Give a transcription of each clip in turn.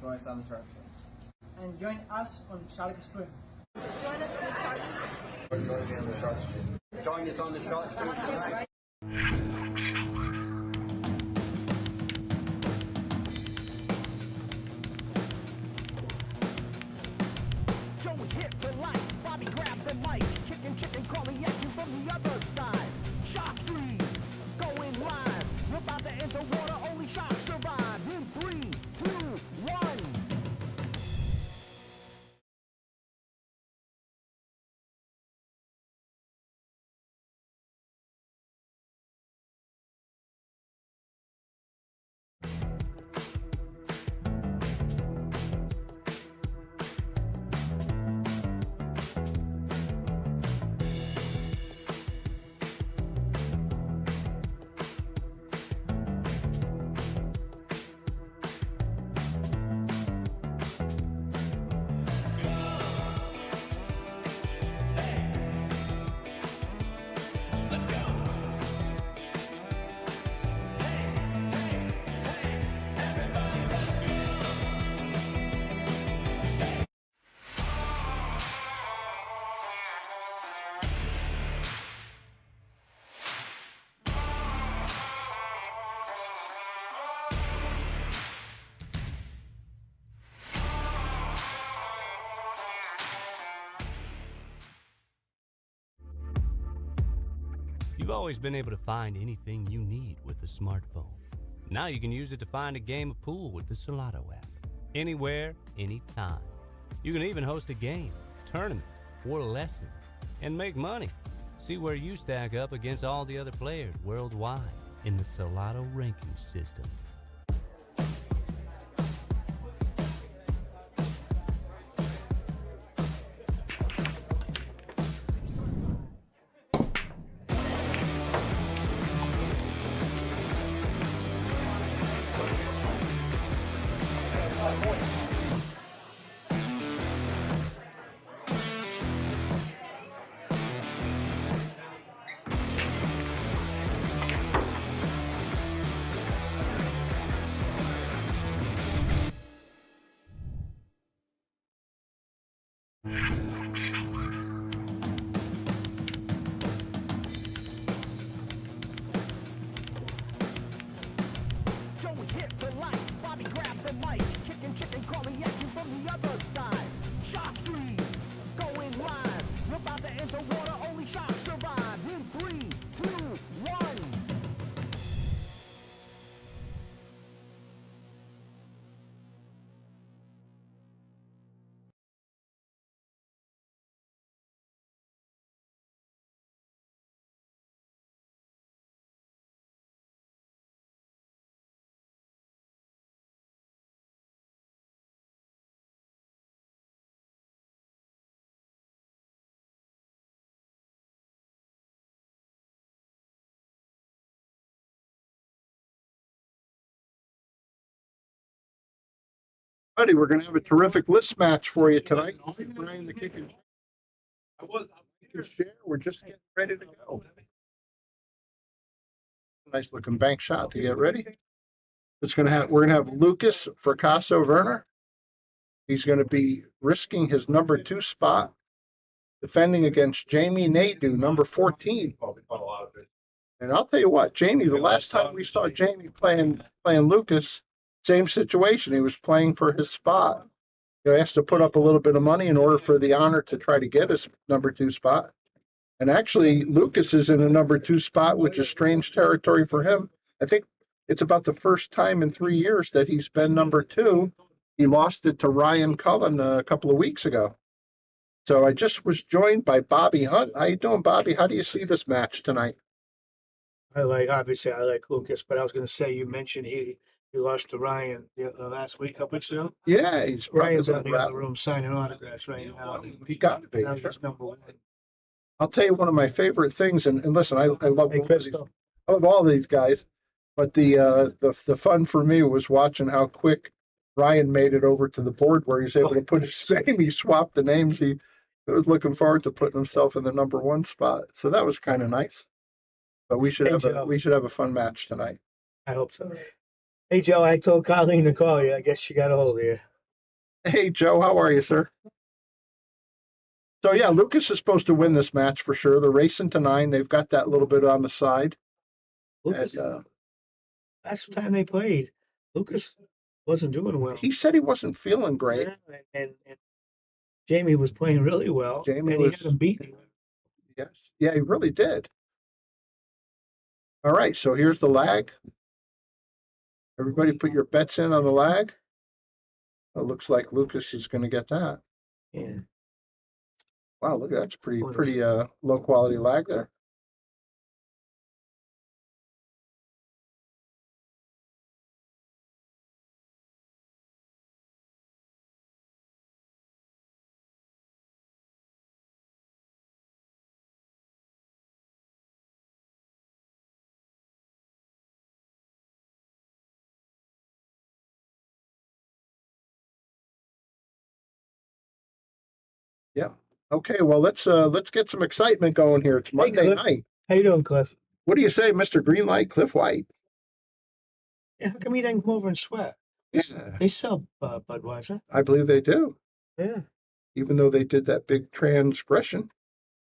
Join us on the Shark Stream. And join us on Shark Stream. Join us on the Shark Stream. Join me on the Shark Stream. Join us on the Shark Stream tonight. Joey hit the lights, Bobby grabbed the mic, chicken calling at you from the other side. Shark 3, going live. We're about to enter water, only sharks survive. In 3, 2, 1. You've always been able to find anything you need with a smartphone. Now you can use it to find a game of pool with the Solado app. Anywhere, anytime. You can even host a game, tournament, or lesson, and make money. See where you stack up against all the other players worldwide in the Solado ranking system. Joey hit the lights, Bobby grabbed the mic, chicken calling at you from the other side. Shark 3, going live. We're about to enter water, only sharks survive. In 3, 2, 1. Buddy, we're going to have a terrific list match for you tonight. Brian, the kick and share. We're just getting ready to go. Nice looking bank shot to get ready. We're going to have Lukas Verner. He's going to be risking his number 2 spot, defending against Jamy Nadeau, number 14. And I'll tell you what, Jamy, the last time we saw Jamy playing Lukas, same situation. He was playing for his spot. He has to put up a little bit of money in order for the honor to try to get his number 2 spot. And actually, Lukas is in a number 2 spot, which is strange territory for him. I think it's about the first time in 3 years that he's been number 2. He lost it to Ryan Cullen a couple of weeks ago. So I just was joined by Bobby Hunt. How you doing, Bobby? How do you see this match tonight? Obviously I like Lukas, but I was going to say, you mentioned he lost to Ryan last week, a couple weeks ago. Yeah, he's Ryan's out in the other room signing autographs right now. He got to be. Now he's number 1. I'll tell you one of my favorite things, and listen, I love I love all these guys, but the fun for me was watching how quick Ryan made it over to the board where he's able to put his name. He swapped the names. He was looking forward to putting himself in the number 1 spot. So that was kind of nice. But we should have a fun match tonight. I hope so. Hey, Joe, I told Colleen to call you. I guess she got a hold of you. Hey, Joe, how are you, sir? So yeah, Lucas is supposed to win this match for sure. They're racing to 9. They've got that little bit on the side. Lucas, And, last time they played, Lucas wasn't doing well. he said he wasn't feeling great. Yeah, and Jamie was playing really well. Jamie and he was- had him beaten. Yes. Yeah, he really did. All right, so here's the lag. Everybody put your bets in on the lag. It looks like Lucas is going to get that. Yeah. Wow, look at that. It's pretty Oh, pretty low quality lag there. Yeah. Okay, well let's get some excitement going here. It's Monday Cliff. night. How you doing, Cliff? What do you say, Mr. Greenlight, Cliff White? Yeah, how come he didn't come over and sweat? Yeah, They sell Budweiser. I believe they do. Yeah. Even though they did that big transgression,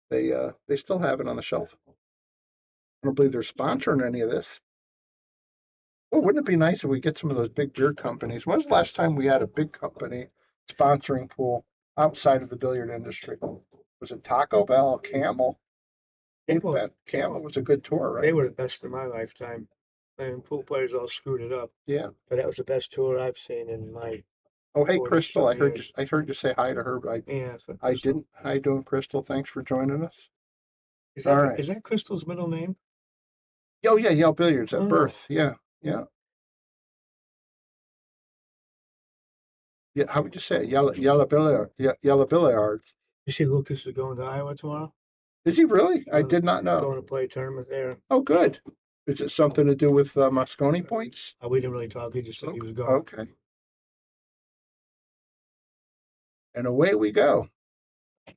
they still have it on the shelf. I don't believe they're sponsoring any of this. Well, wouldn't it be nice if we get some of those big beer companies? When was the last time we had a big company sponsoring pool outside of the billiard industry? Was it Taco Bell, Camel? Camel was a good tour, right? They were the best in my lifetime. And pool players all screwed it up. Yeah. But that was the best tour I've seen in my. Oh, hey, 40 Crystal, some years. I heard you say hi to her. Yeah, so I Crystal. didn't. How you doing, Crystal? Thanks for joining us. Is that, All right. is that Crystal's middle name? Oh yeah, Yale Billiards at Oh. birth. Yeah, yeah. Yeah, how would you say it? Yellow Billiards. You see Lucas is going to Iowa tomorrow? Is he really? I did not know. Going to play a tournament there. Oh, good. Is it something to do with Moscone points? We didn't really talk. He just said he was going. Okay. And away we go. I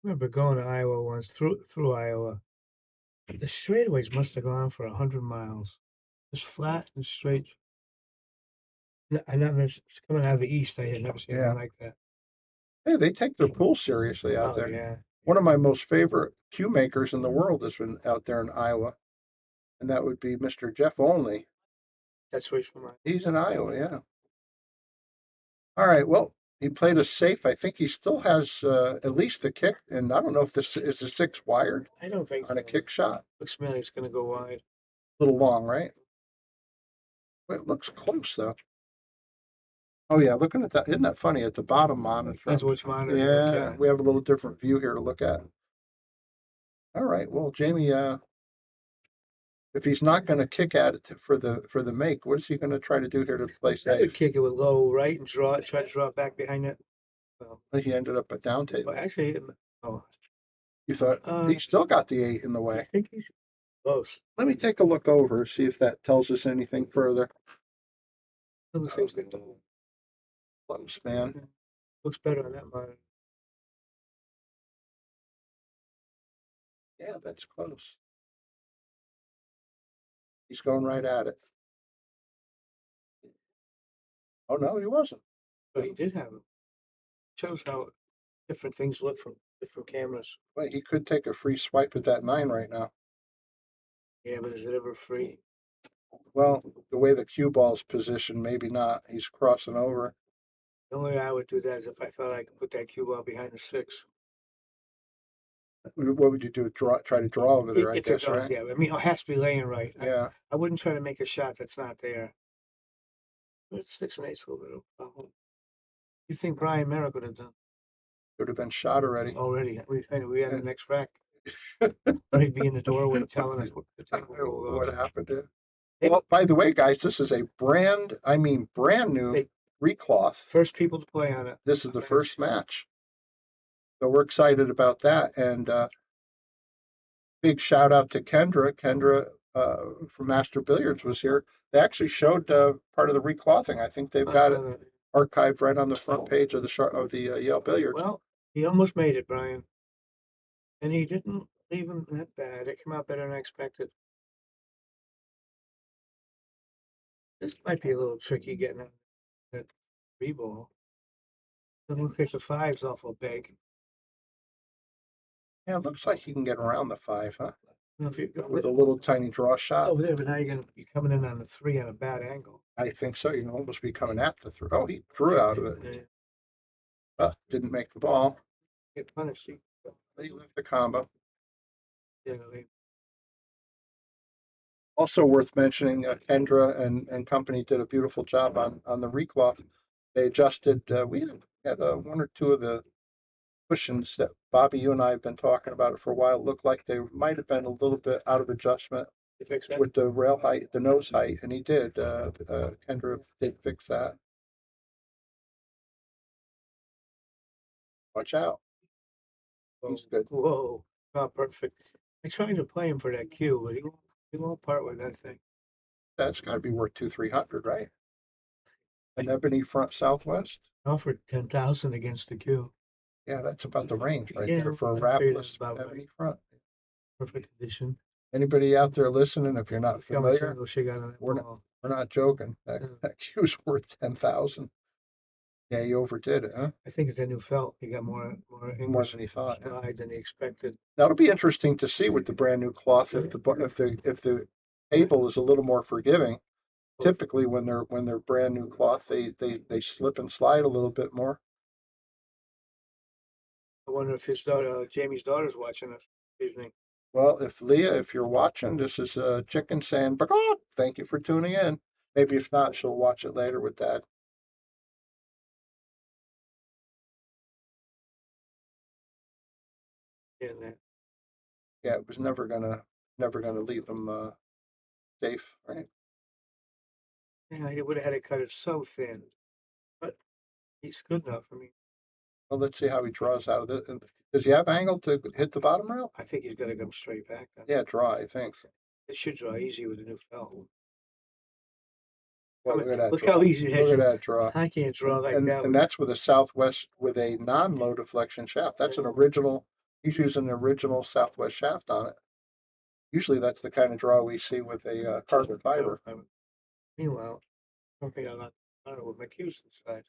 remember going to Iowa once, through Iowa. The straightaways must have gone for 100 miles. Just flat and straight. I never, coming out of the east, I had never seen anything like that. Hey, they take their pool seriously out there. Yeah. One of my most favorite cue makers in the world is out there in Iowa, and that would be Mr. Jeff Only. That's where he's from. He's in Iowa, yeah. All right, well, he played us safe. I think he still has at least the kick, and I don't know if this is the 6 wired I don't think on a kick shot. Looks to me like it's going to go wide. A little long, right? Well, it looks close though. Oh yeah, looking at that, isn't that funny? At the bottom monitor. That's which monitor. Yeah, Okay. we have a little different view here to look at. All right, well, Jamie, if he's not going to kick at it for the make, what is he going to try to do here to play I would safe? kick it with low right and try to draw it back behind it. Well, He ended up at down table. but actually, You thought he still got the 8 in the I way. think he's close. Let me take a look over, see if that tells us anything further. Looks Close, man. better on that monitor. Yeah, that's close. He's going right at it. Oh no, he wasn't. But he did have it. Shows how different things look from different cameras. Wait, he could take a free swipe at that 9 right now. Yeah, but is it ever free? Well, the way the cue ball's positioned, maybe not. He's crossing over. The only way I would do that is if I thought I could put that cue ball behind the 6. What would you do? Try to draw over there, I If guess, it goes, right? yeah. I mean, it has to be laying right. Yeah. I wouldn't try to make a shot that's not there. But 6 and 8's a little bit of a problem. You think Brian Merrick would have done Would have been shot already. already? We had the next rack. He'd be in the doorway telling us what the table will What go. happened to? Well, by the way, guys, this is a brand new recloth. First people to play on it. This is the first match. So we're excited about that. And big shout out to Kendra. Kendra from Master Billiards was here. They actually showed part of the reclothing. I think they've got it archived right on the front page of the Yale Billiards. Well, he almost made it, Brian. And he didn't leave him that bad. It came out better than I expected. This might be a little tricky getting that 3 ball. Doesn't look like the 5's awful big. Yeah, it looks like you can get around the 5, huh? You know, if you go With a little tiny draw shot. over there, but now you're gonna be coming in on the 3 on a bad angle. I think so. You can almost be coming at the 3. Oh, he drew out of it. Didn't make the ball. Get punished. He left the combo. Yeah, Also worth mentioning, Kendra and company did a beautiful job on the recloth. They adjusted. We had one or two of the cushions that Bobby, you and I have been talking about it for a while. Looked like they might have been a little bit out of adjustment with the rail height, the nose height, and he did. Kendra did fix that. Watch out. He's good. Whoa, not perfect. I tried to play him for that cue, but he won't part with that thing. That's got to be worth 200-300, right? An ebony front Southwest. Offered 10,000 against the cue. Yeah, that's about the range right Yeah, there for a I figured wrapless it's about ebony right. front. Perfect condition. Anybody out there listening, if you're not familiar, She got on that we're ball. not joking. Yeah. That cue's worth 10,000. Yeah, you overdid it, huh? I think it's a new felt. He got more More English than he thought. Yeah. slide than he expected. That'll be interesting to see with the brand new cloth if the table is a little more forgiving. Typically, when they're brand new cloth, they slip and slide a little bit more. I wonder if his daughter, Jamie's daughter's watching us this evening. Well, if Leah, if you're watching, this is Chicken saying, "Bagot, thank you for tuning in." Maybe if not, she'll watch it later with Dad. In that. Yeah, it was never gonna leave them safe, right? Yeah, he would have had to cut it so thin, but he's good enough. I mean, Well, let's see how he draws out of it. Does he have angle to hit the bottom rail? I think he's going to come straight back. Yeah, draw, I think. It should draw easy with a new felt. Well, look at that Look draw. how easy that Look at draw. that draw. I can't draw like And, that. and that's with a Southwest with a non-low deflection shaft. That's an original. He's using an original Southwest shaft on it. Usually, that's the kind of draw we see with a carbon fiber. Meanwhile, something I don't know what my cue's inside.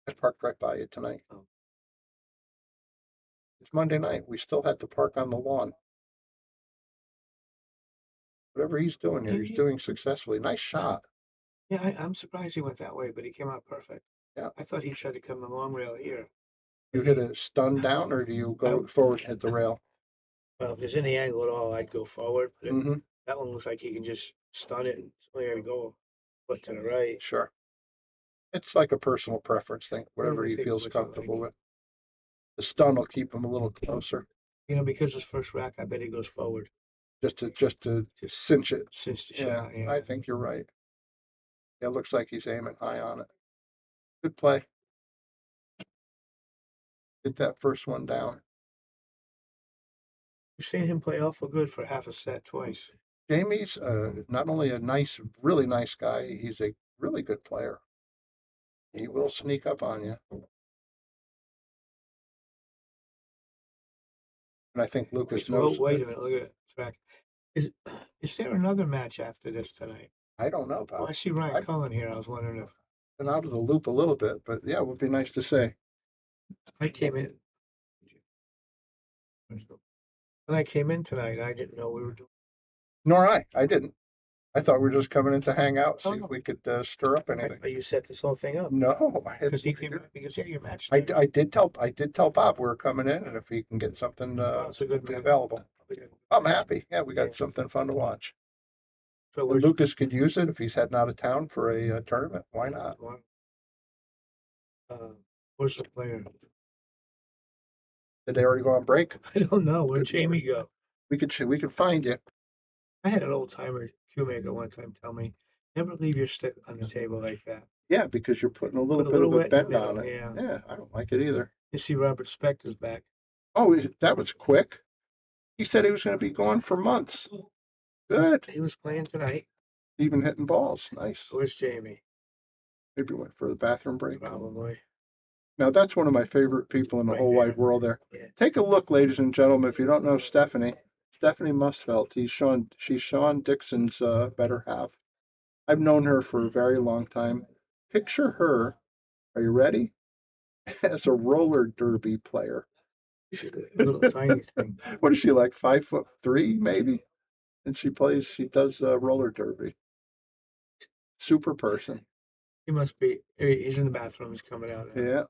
I parked right by you tonight. Oh. It's Monday night. We still had to park on the lawn. Whatever he's doing here, he's doing successfully. Nice shot. Yeah, I'm surprised he went that way, but he came out perfect. Yeah. I thought he tried to come the long rail here. You hit a stun down, or do you go forward and hit the rail? Well, if there's any angle at all, I'd go forward. But Mm-hmm. that one looks like he can just stun it and only go foot to the right. Sure. It's like a personal preference thing, whatever I he think feels which one comfortable he- with. The stun will keep him a little closer, You know, because his first rack, I bet he goes forward. just to cinch it. Since the Yeah, shot, yeah. I think you're right. It looks like he's aiming high on it. Good play. Get that first one down. We've seen him play awful good for half a set twice. Jamie's not only a nice, really nice guy, he's a really good player. He will sneak up on you. And I think Lucas knows. Wait a minute, look at that track. Is there another match after this tonight? I don't know, Oh, I Bob. see Ryan Cullen here. I was wondering if Been out of the loop a little bit, but yeah, it would be nice to say. I came in. When I came in tonight, I didn't know we were doing. Nor I. I didn't. I thought we were just coming in to hang out, see Oh. if we could stir up I anything. thought you set this whole thing up No, I because he hadn't. came because yeah, your match. I did tell Bob we were coming in, and if he can get something It's a good be match. available. I'm happy. Yeah, we got Yeah. something fun to watch. So And we're Lucas could use it if he's heading out of town for a tournament. Why not? Where's the player? Did they already go on break? I don't know. Where'd Jamie go? We could find you. I had an old timer cue maker one time tell me, never leave your stick on the table like that. Yeah, because you're putting a little Put a bit little of a wet in the bend on middle, it. yeah. Yeah, I don't like it either. You see Robert Spector's back. Oh, that was quick. He said he was going to be gone for months. Good. He was playing tonight. Even hitting balls. Nice. Where's Jamie? Maybe went for the bathroom break. Probably. Now, that's one of my favorite people in the Right whole there. wide world there. Yeah. Take a look, ladies and gentlemen, if you don't know Stephanie Mustfelt. She's Sean Dixon's better half. I've known her for a very long time. Picture her, are you ready? As a roller derby player. Little tiny thing. What is she, like 5'3", maybe? And she does roller derby. Super person. He must be. He's in the bathroom. He's coming out. Yeah.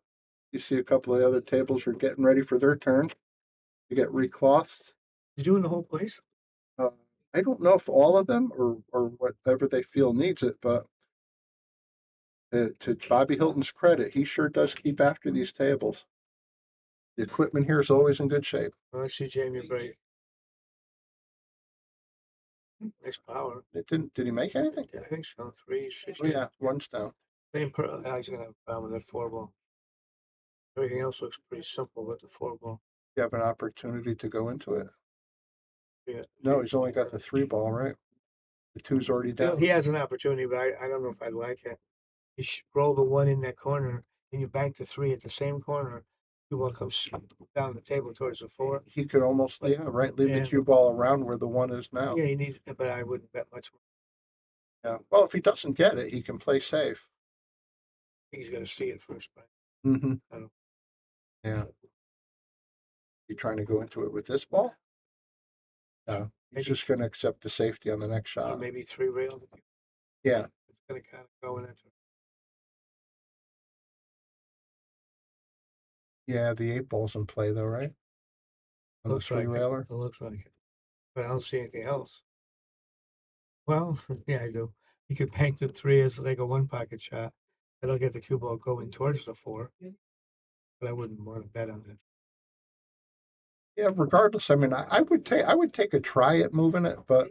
You see a couple of the other tables are getting ready for their turn to get reclothed. He's doing the whole place. I don't know if all of them or whatever they feel needs it, but to Bobby Hilton's credit, he sure does keep after these tables. The equipment here is always in good shape. Let's see Jamie break. Nice power. Did he make anything? Yeah, I think so. 3, 6. Oh yeah, one's down. He's gonna have a problem with that 4-ball. Everything else looks pretty simple with the 4-ball. You have an opportunity to go into it. Yeah. No, he's only got the 3-ball, right? The 2's already down. He has an opportunity, but I don't know if I'd like it. You roll the 1 in that corner, and you bank the 3 at the same corner. Cue ball comes down the table towards the 4. He could almost, leave the cue ball around where the 1 is now. Yeah, he needs, but I wouldn't bet much more. Yeah. Well, if he doesn't get it, he can play safe. I think he's gonna see it first, but Mm-hmm. I don't. Yeah. You trying to go into it with this ball? No. He's just going to accept the safety on the next shot. Maybe 3 rail. Yeah. It's gonna kind of go in it. Yeah, the 8-ball's in play though, right? On the Looks like 3-railer. it. It looks like it, but I don't see anything else. Well, yeah, I do. You could bank the 3 as like a 1-pocket shot. That'll get the cue ball going towards the 4. But I wouldn't want to bet on it. Yeah, regardless, I mean, I would take a try at moving it, but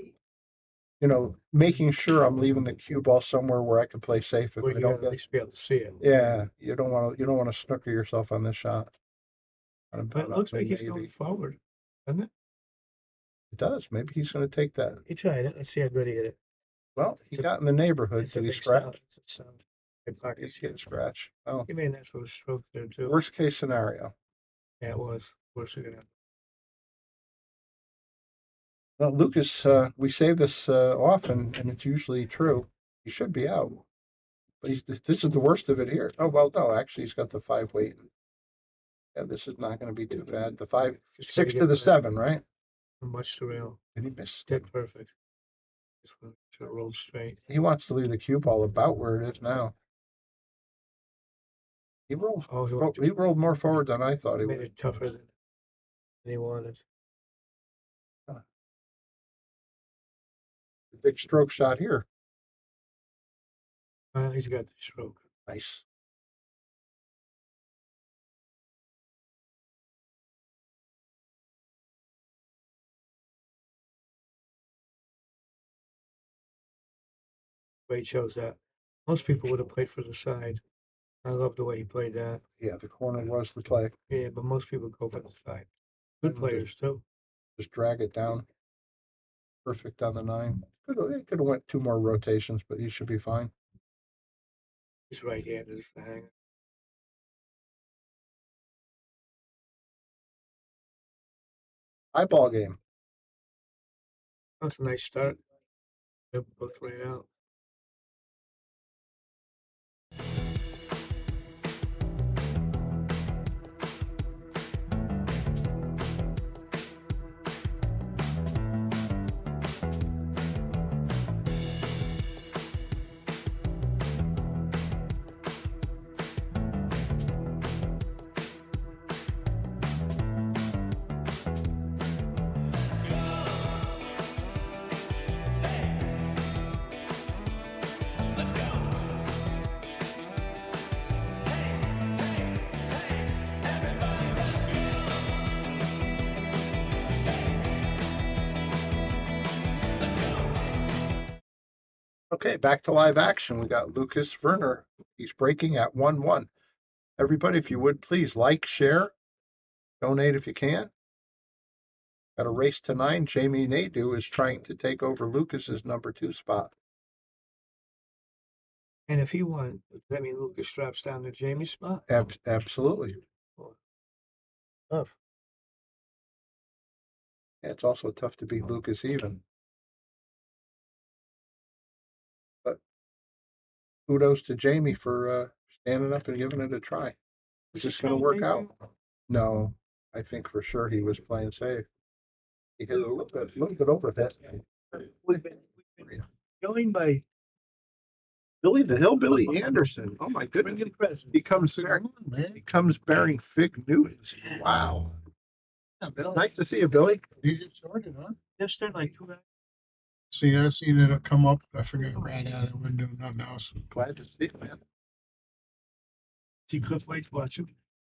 making sure I'm leaving the cue ball somewhere where I can play safe if Where I you don't gotta at get. least be able to see it. Yeah, you don't want to snooker yourself on this shot. But it looks like he's going forward, doesn't it? It does. Maybe he's going to take that. He tried it. Let's see how good he hit it. Well, he got in the neighborhood. It's a Did he big scratch? sound. It's a sound. Big pocket He's getting scratched. Oh, He made a nice little stroke there too. worst case scenario. Yeah, it was. Worse than that. Well, Lucas, we say this often, and it's usually true. He should be out, but this is the worst of it here. Oh well, no, actually, he's got the 5 waiting. Yeah, this is not going to be too bad. The 5, 6 to the 7, right? Much to rail. And he missed. Dead perfect. This one should have rolled straight. He wants to leave the cue ball about where it is now. He rolled. Oh, He rolled more forward than I thought he made would. it tougher than he wanted. Big stroke shot here. He's got the stroke. Nice. Way he chose that. Most people would have played for the side. I love the way he played that. Yeah, the corner was the play. Yeah, but most people go for the side. Good players too. Just drag it down. Perfect on the 9. Could have went 2 more rotations, but he should be fine. He's right-handed as the hanger. Eyeball game. That's a nice start. They're both right out. Okay, back to live action. We got Lukas Verner. He's breaking at 1-1. Everybody, if you would please like, share, donate if you can. Got a race to 9. Jamy Nadeau is trying to take over Lucas's number 2 spot. And if he won, does that mean Lucas straps down to Jamie's spot? Absolutely. Tough. Yeah, it's also tough to beat Lucas even. But kudos to Jamy for standing up and giving it a try. Is this going to work out? No, I think for sure he was playing safe. He hit a little bit over that. We've been joined by Billy the Hillbilly Anderson. Oh my goodness. bringing presents. He comes bearing fig Newtons. Wow. Yeah, Bill. Nice to see you, Billy. These are sorted, huh? Just they're like 2 guys. See, I seen it come up. I forgot right out of the window, nothing else. Glad to see you, man. See Cliff White's watching.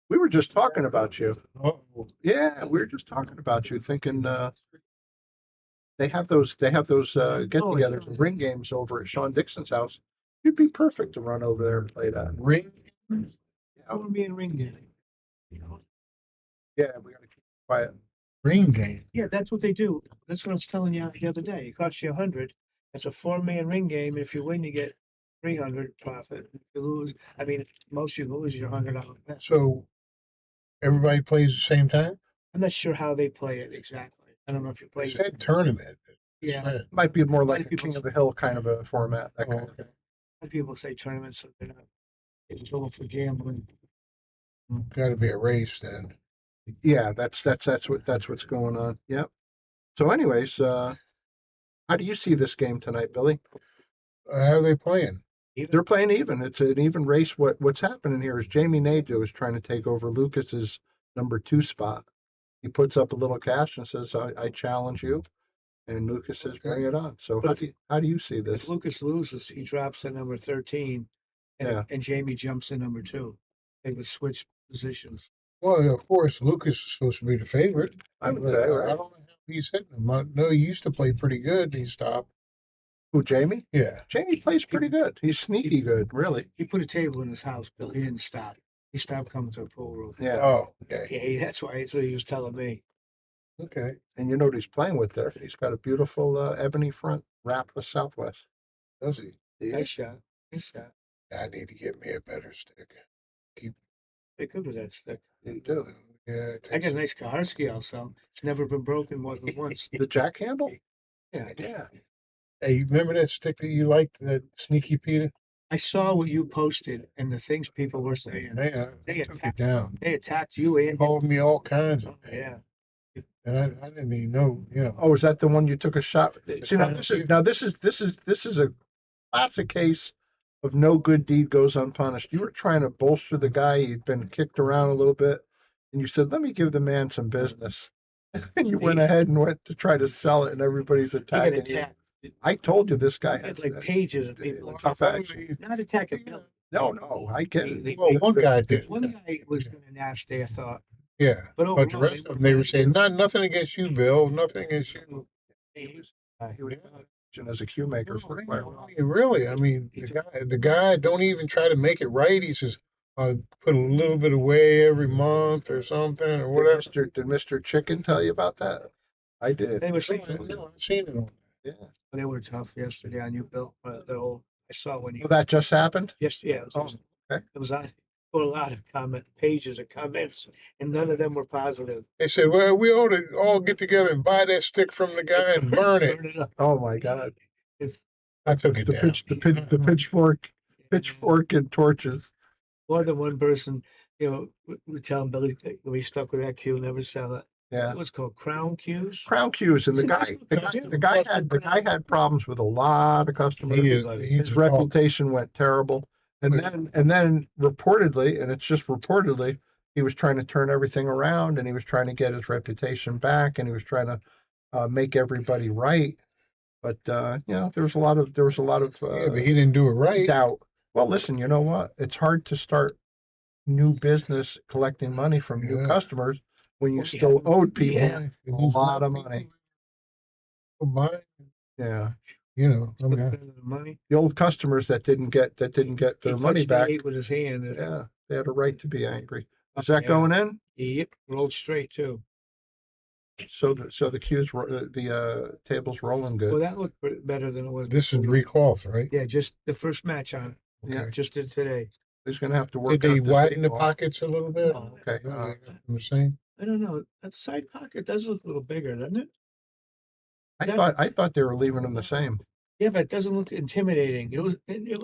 We were just talking about you. Oh, Yeah, we were just talking about you, thinking they have those get-togethers and ring games over at Sean Dixon's house. You'd be perfect to run over there and play that. ring? I want to be in ring game. Yeah, we gotta keep quiet. Ring game. Yeah, that's what they do. That's what I was telling you the other day. It costs you 100. It's a 4-man ring game. If you win, you get 300 profit. If you lose, I mean, most you lose, you're $100 bet. So everybody plays the same time? I'm not sure how they play it exactly. I don't know if you play. They said tournament. Yeah, Might be more like a people- King of the Hill kind of a format. That Oh, kind of okay. some people say tournaments, so they're not. It's all for gambling. Got to be a race then. Yeah, that's what's going on. Yep. So, anyways, how do you see this game tonight, Billy? How are they playing? They're playing even. It's an even race. What's happening here is Jamy Nadeau is trying to take over Lucas's number 2 spot. He puts up a little cash and says, "I challenge you," and Lucas says, "Bring it on." So, But how do you see this? If Lucas loses, he drops to number 13, and Jamie jumps to number 2. They would switch positions. Well, of course, Lucas is supposed to be the favorite. I would But say, I right? don't know how he's hitting him. I know he used to play pretty good. And he stopped. Who, Jamie? Yeah. Jamie plays pretty good. He's sneaky good, really. He put a table in his house, Bill. He didn't stop. He stopped coming to the pool room. Yeah. Oh, okay. Yeah, that's what he was telling me. Okay. And you know what he's playing with there? He's got a beautiful ebony front wrapped with Southwest. Does he? Yeah. Nice shot. Nice shot. I need to get me a better stick. They could with that stick. You do. Yeah. I got a nice Kaharski also. It's never been broken more than once. The jack handle? Yeah. Yeah. Hey, you remember that stick that you liked, that Sneaky Peter? I saw what you posted and the things people were saying. Man, They they took it attacked- down. They attacked you and Called me all kinds of things. yeah. And I didn't even know, Oh, is that the one you took a shot? See, this is a classic case of no good deed goes unpunished. You were trying to bolster the guy. He'd been kicked around a little bit, and you said, "Let me give the man some business." And then you went ahead and went to try to sell it, and everybody's He got attacking you. attacked. I told you this guy He had had like pages of people. tough action. Not attacking Bill. No, I get it. Well, one guy did. One guy was going to nasty, I thought. Yeah. But But overall, the rest of them, they were saying, nothing against you, Bill. Nothing against you. He was as a cue maker for quite a while. Really, I mean, the guy don't even try to make it right. He says, put a little bit away every month or something or whatever. Did Mr. Chicken tell you about that? I did. They were saying No, I've seen it on. Yeah. they were tough yesterday on you, Bill. But I saw when you Well, that just happened? yes, yeah, it was, okay. it was on a lot of pages of comments, and none of them were positive. They said, well, we ought to all get together and buy that stick from the guy and burn it. up. Oh my God. It's I took it down. The pitchfork and torches. more than one person. We telling Billy that we stuck with that cue, never sell it. Yeah. It was called Crown Cues. Crown cues, and the guy had problems with a lot of customers. His reputation went terrible. And then reportedly, and it's just reportedly, he was trying to turn everything around, and he was trying to get his reputation back, and he was trying to make everybody right. But there was a lot of Yeah, but he didn't do it right. doubt. Well, listen, you know what? It's hard to start new business collecting money from new Yeah. customers when you Well, still owed people Yeah. a lot of money. Buy, Yeah, you know, I mean, Spending the money. the old customers that didn't get their He money touched the back. eight with his hand. Yeah, they had a right to be angry. Is that Yeah. going in? Yep, rolled straight too. So the cues were the tables rolling good. Well, that looked better than it was. this is before. recloth, right? Yeah, just the first match on. Yeah. Just did today. He's going to have to work. Did they out the widen the baseball. pockets a little bit? Oh, Okay. I'm saying. I don't know. That side pocket does look a little bigger, doesn't it? I thought they were leaving them the same. Yeah, but it doesn't look intimidating.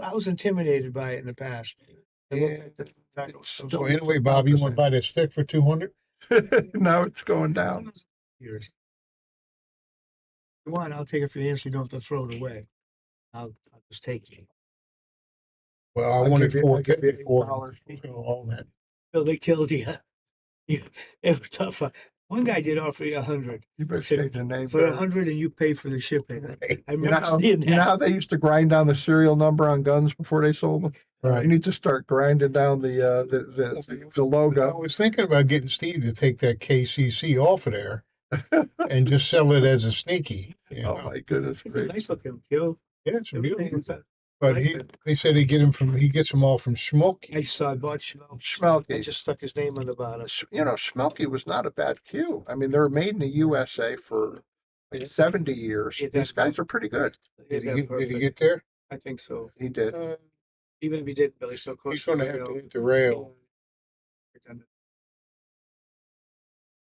I was intimidated by it in the past. It looked Yeah, like the tackle was so So Don't- anyway, Bob, you want to buy that stick for 200? Now it's going down. years. If you want, I'll take it for the answer. You don't have to throw it away. I'll just take it. Well, I I'll wanted give you- I'll give you $4.50 for $8. it. All that. Bill, they killed you. It was tough. One guy did offer you 100 You better Said, change the name. for 100, and you pay for the shipping. I You know, remember how, seeing you know that. how they used to grind down the serial number on guns before they sold them? Right. You need to start grinding down the I logo. was thinking about getting Steve to take that KCC off of there and just sell it as a sneaky. You Oh know? my goodness It's a gracious! nice looking kill. Yeah, it's Everything beautiful. is that. But like he, it. they said he gets them all from Schmokey. I saw I bought Schmelke. I Schmelke. just stuck his name on the bottom. You know, Schmelke was not a bad cue. I mean, they were made in the USA for like 70 years. Yeah, These that- guys are pretty good. Did Yeah, he perfect. get there? I think so. He did. Even if he did, Billy, so close. He's going to have to hit the rail. Going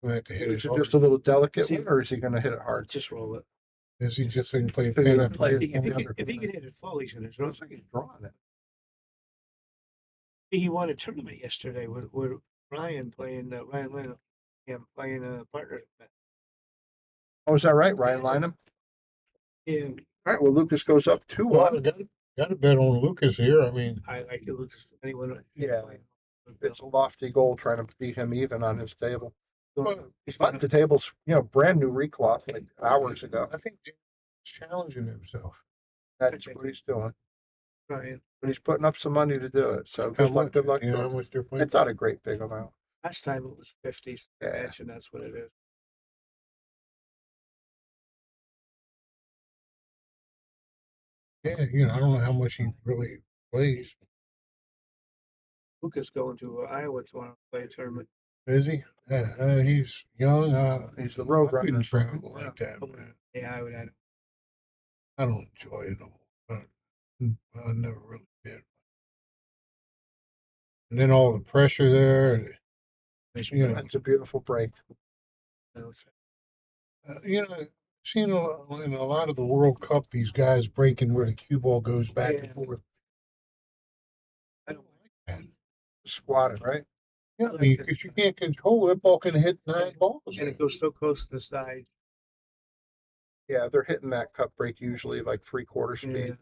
to have to hit Is it it just a hard. little delicate one, or is he going to hit it hard? Just roll it. Is he just going to play He's gonna pin play up? it on the other If he corner. can hit it full, he's going to It draw. looks like he's drawing it. He won a tournament yesterday with Ryan playing Ryan Lennon. Yeah, playing a partner. Oh, is that right, Ryan Lynham? Yeah, All right. Well, Lucas goes up 2-1. Well, got to bet on Lucas here. I mean, I like it. Just anyone. Yeah. It's a lofty goal trying to beat him even on his table. well, But the table's, brand new recloth like hours ago. I think Jim's challenging himself. That's what he's doing. Ryan. But he's putting up some money to do it. So How good luck. much? Good luck You to know how him. much they're playing? It's not a great big amount. Last time it was 50s Yeah. match, and that's what it is. Yeah, I don't know how much he really plays. Lucas going to Iowa tomorrow to play a tournament. Is he? He's young. He's the road I couldn't runner. travel like that, man. Yeah, I would add. I don't enjoy it no more. I never really did. And then all the pressure there. That's a beautiful break. Seen in a lot of the World Cup, these guys breaking where the cue ball goes back and forth. I don't like that. Squatted, right? Yeah, I mean, because you can't control that ball can hit 9 balls. And it goes so close to the side. Yeah, they're hitting that cut break usually like 3/4 speed. Yeah.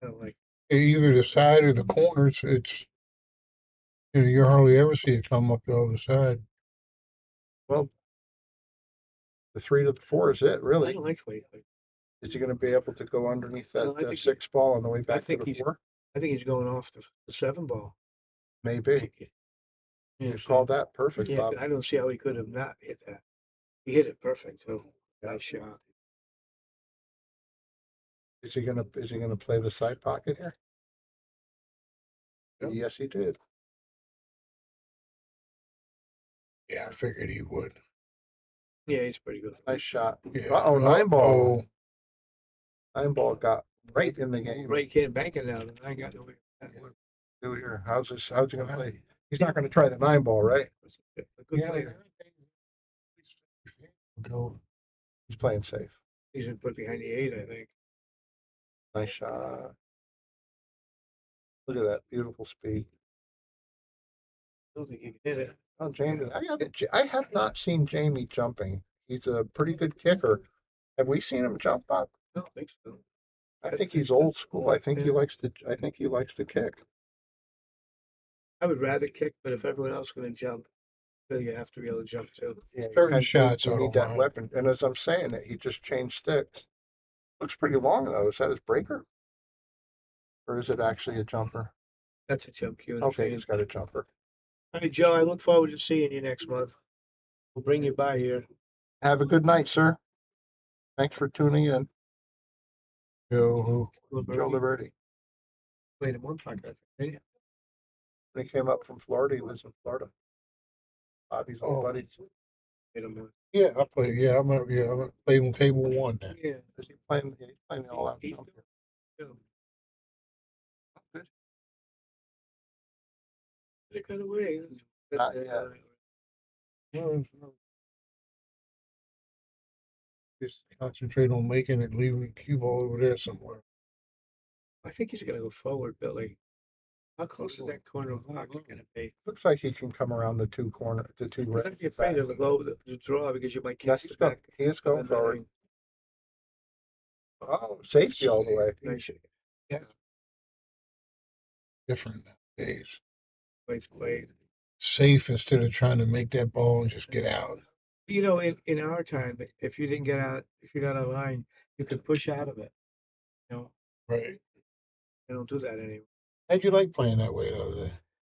I don't like. Either the side or the corners. It's you hardly ever see it come up the other side. Well, the 3 to the 4 is it, I really. don't like the way. Is he going to be able to go underneath that No, I think 6 ball on the way back to think the he's- 4? I think he's going off the 7 ball. Maybe. Yeah, You call that perfect, yeah, Bob. I don't see how he could have not hit that. He hit it perfect too. Nice shot. Is he gonna play the side pocket here? Yep. Yes, he did. Yeah, I figured he would. Yeah, he's pretty good. Nice shot. Yeah. Uh-oh, 9 ball. Uh-oh. 9 ball got right in the game. Right, can't bank it now. I got no way. Do here. How's he gonna play? He's not gonna try the 9 ball, right? A good player. Go. He's playing safe. He's been put behind the 8, I think. Nice shot. Look at that beautiful speed. I don't think he can hit it. Oh, Jamie, I have not seen Jamie jumping. He's a pretty good kicker. Have we seen him jump up? I don't think so. I think he's old school. I think he likes to kick. I would rather kick, but if everyone else is going to jump, then you have to be able to jump too. Yeah, Certain shots you I need don't that mind. weapon. And as I'm saying it, he just changed sticks. Looks pretty long though. Is that his breaker? Or is it actually a jumper? That's a jump cue. Okay, he's got a jumper. All right, Joe, I look forward to seeing you next month. We'll bring you by here. Have a good night, sir. Thanks for tuning in. Joe, Joe Liberty. Played in one podcast. Hey, When he came up from Florida, he lives in Florida. Bobby's old Oh. buddy. played him once. yeah, I play. Yeah, I'm gonna play on table 1 now. Yeah. Is he playing? Yeah, he's playing all out. He's Good. It kind of way. Not yet. Just concentrate on making it, leaving the cue ball over there somewhere. I think he's gonna go forward, Billy. How close is that corner block gonna be? Looks like he can come around the two Because I'd be afraid of the draw because you might catch the back. He is going of the forward. nine. Oh, safety all the way. Nice shot. Yeah. Different nowadays. Wait. Safe instead of trying to make that ball and just get out. You know, in our time, if you didn't get out, if you got out of line, you could push out of it. You know, Right. they don't do that anymore. How'd you like playing that way the other day?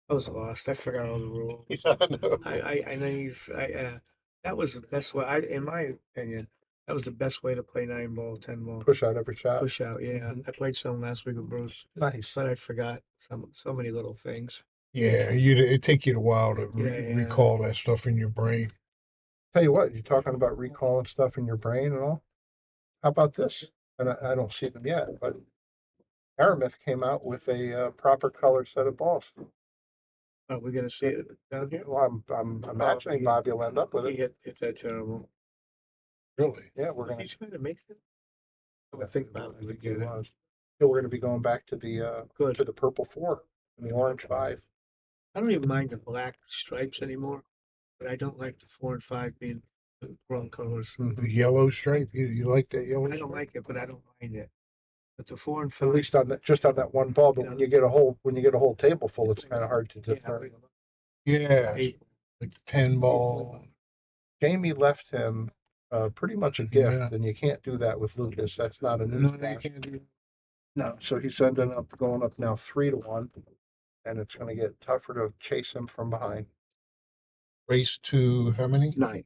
I was lost. I forgot all the rules. Yeah, I know. I know that was the best way. In my opinion, that was the best way to play 9 ball, 10 ball. Push out every shot. Push out. Yeah, I played some last week with Bruce, Nice. but I forgot so many little things. Yeah, it'd take you a while to Yeah. recall that stuff in your brain. Tell you what, you're talking about recalling stuff in your brain and all. How about this? And I don't see them yet, but Aramith came out with a proper color set of balls. Are we gonna see it down here? Well, I'm imagining Bobby will end up with He it. hit that terrible. Really? Yeah, we're gonna. He's trying to make it. I think about it. I think Forget it it. was. Yeah, we're gonna be going back to the Good. purple 4 and the orange 5. I don't even mind the black stripes anymore, but I don't like the 4 and 5 being the wrong colors. The yellow stripe. You like that yellow I don't stripe? like it, but I don't mind it. But the 4 and At 5, least on that, just on that one ball. But when you get a whole table full, it's kind of hard to discern. Yeah, Eight. like the 10 ball. Jamie left him pretty much a gift, Yeah. and you can't do that with Lucas. That's not a No, news you flash. can't do. No, so he's ended up going up now 3-1, and it's going to get tougher to chase him from behind. Race to how many? 9.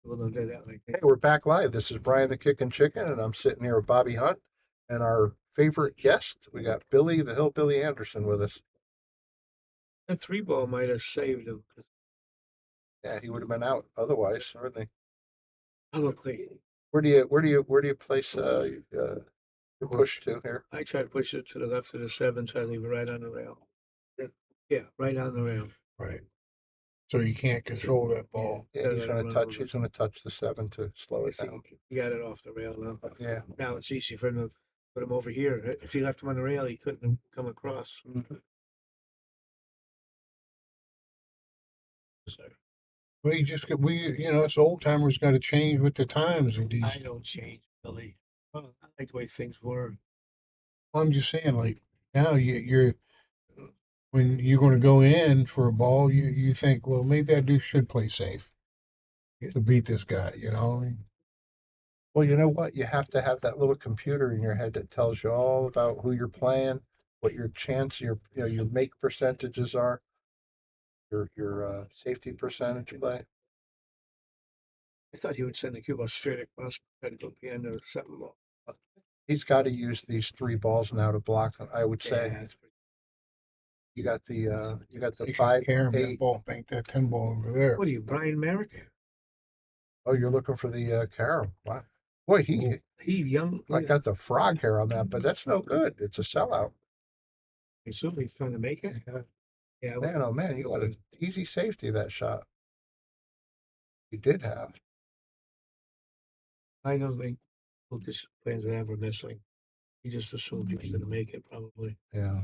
We'll do that like Hey, that. we're back live. This is Brian the Kickin' Chicken, and I'm sitting here with Bobby Hunt and our favorite guest. We got Billy the Hillbilly Anderson with us. That 3 ball might have saved him. Yeah, he would have been out otherwise, certainly. Probably. Where do you place your push to here? I try to push it to the left of the 7, so I leave it right on the rail. Yeah, right on the rail. Right. So you can't control that ball. Yeah, Better he's let going him to run touch. over. He's going to touch the 7 to slow I it down. think he got it off the rail now. Yeah. Now it's easy for him to put him over here. If he left him on the rail, he couldn't have come across. Mhm. So, Us old timers got to change with the times of these. I don't change, Billy. I like the way things were. I'm just saying, like now you're when you're going to go in for a ball, you think, well, maybe I should play safe to beat this guy. Well, you know what? You have to have that little computer in your head that tells you all about who you're playing, what your chance, your make percentages are, your safety percentage play. I thought he would send the cue ball straight across, try to go behind the 7 ball. He's got to use these 3 balls now to block. I would say Yeah, that's pretty. you got the You 5, care that 8. ball, bank that 10 ball over there. What are you, Brian Merrick? Oh, you're looking for the carom. Wow. Boy, he Young. got the frog hair on that, but that's no good. It's a sellout. I assume he's trying to make it. Yeah. Man, oh man, you got an easy safety that shot. You did have. I don't think Lucas plans on ever missing. He just assumed he was going to make it, probably. Yeah.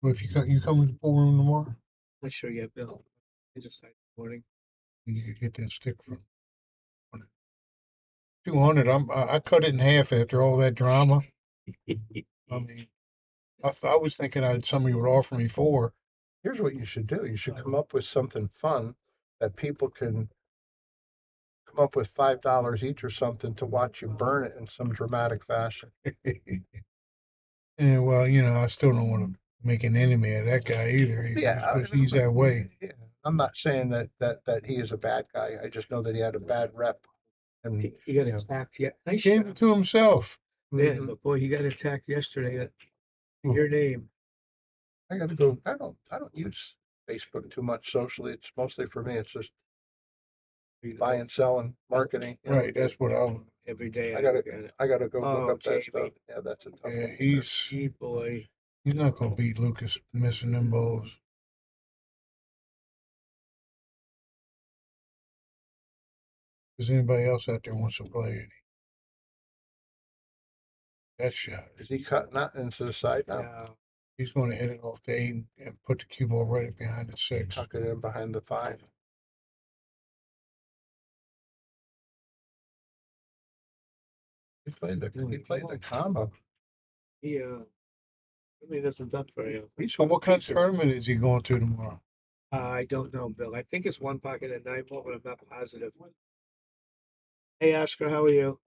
Well, if you come to the pool room tomorrow, Not sure yet, Bill. He just started this morning. you could get that stick from 200. I cut it in half after all that drama. I mean, I was thinking somebody would offer me 4. Here's what you should do. You should come up with something fun that people can come up with $5 each or something to watch you burn it in some dramatic fashion. Yeah, well, I still don't want to make an enemy of that guy either. Because he's that way. Yeah. I'm not saying that he is a bad guy. I just know that he had a bad rep. And He got attacked. Yeah, He gave it to himself. Yeah, Mhm. but boy, he got attacked yesterday. Your name. I gotta go. I don't use Facebook too much socially. It's mostly for me. It's just buying, selling, marketing. you know. Right, that's what I'm. Every day I I gotta look at it. I gotta go look Oh, up that Jamie. stuff. Yeah, that's a tough Yeah, one. Gee, boy. he's not gonna beat Lucas missing them balls. Does anybody else out there wants to play any? That shot. Is he cutting that into the side now? No. He's going to hit it off the 8 and put the cue ball right behind the 6. Tuck it in behind the 5. He played the combo. He really doesn't duck very often. So what kind of tournament is he going to tomorrow? I don't know, Bill. I think it's 1 pocket and 9 ball, but I'm not positive. Hey, Oscar, how are you?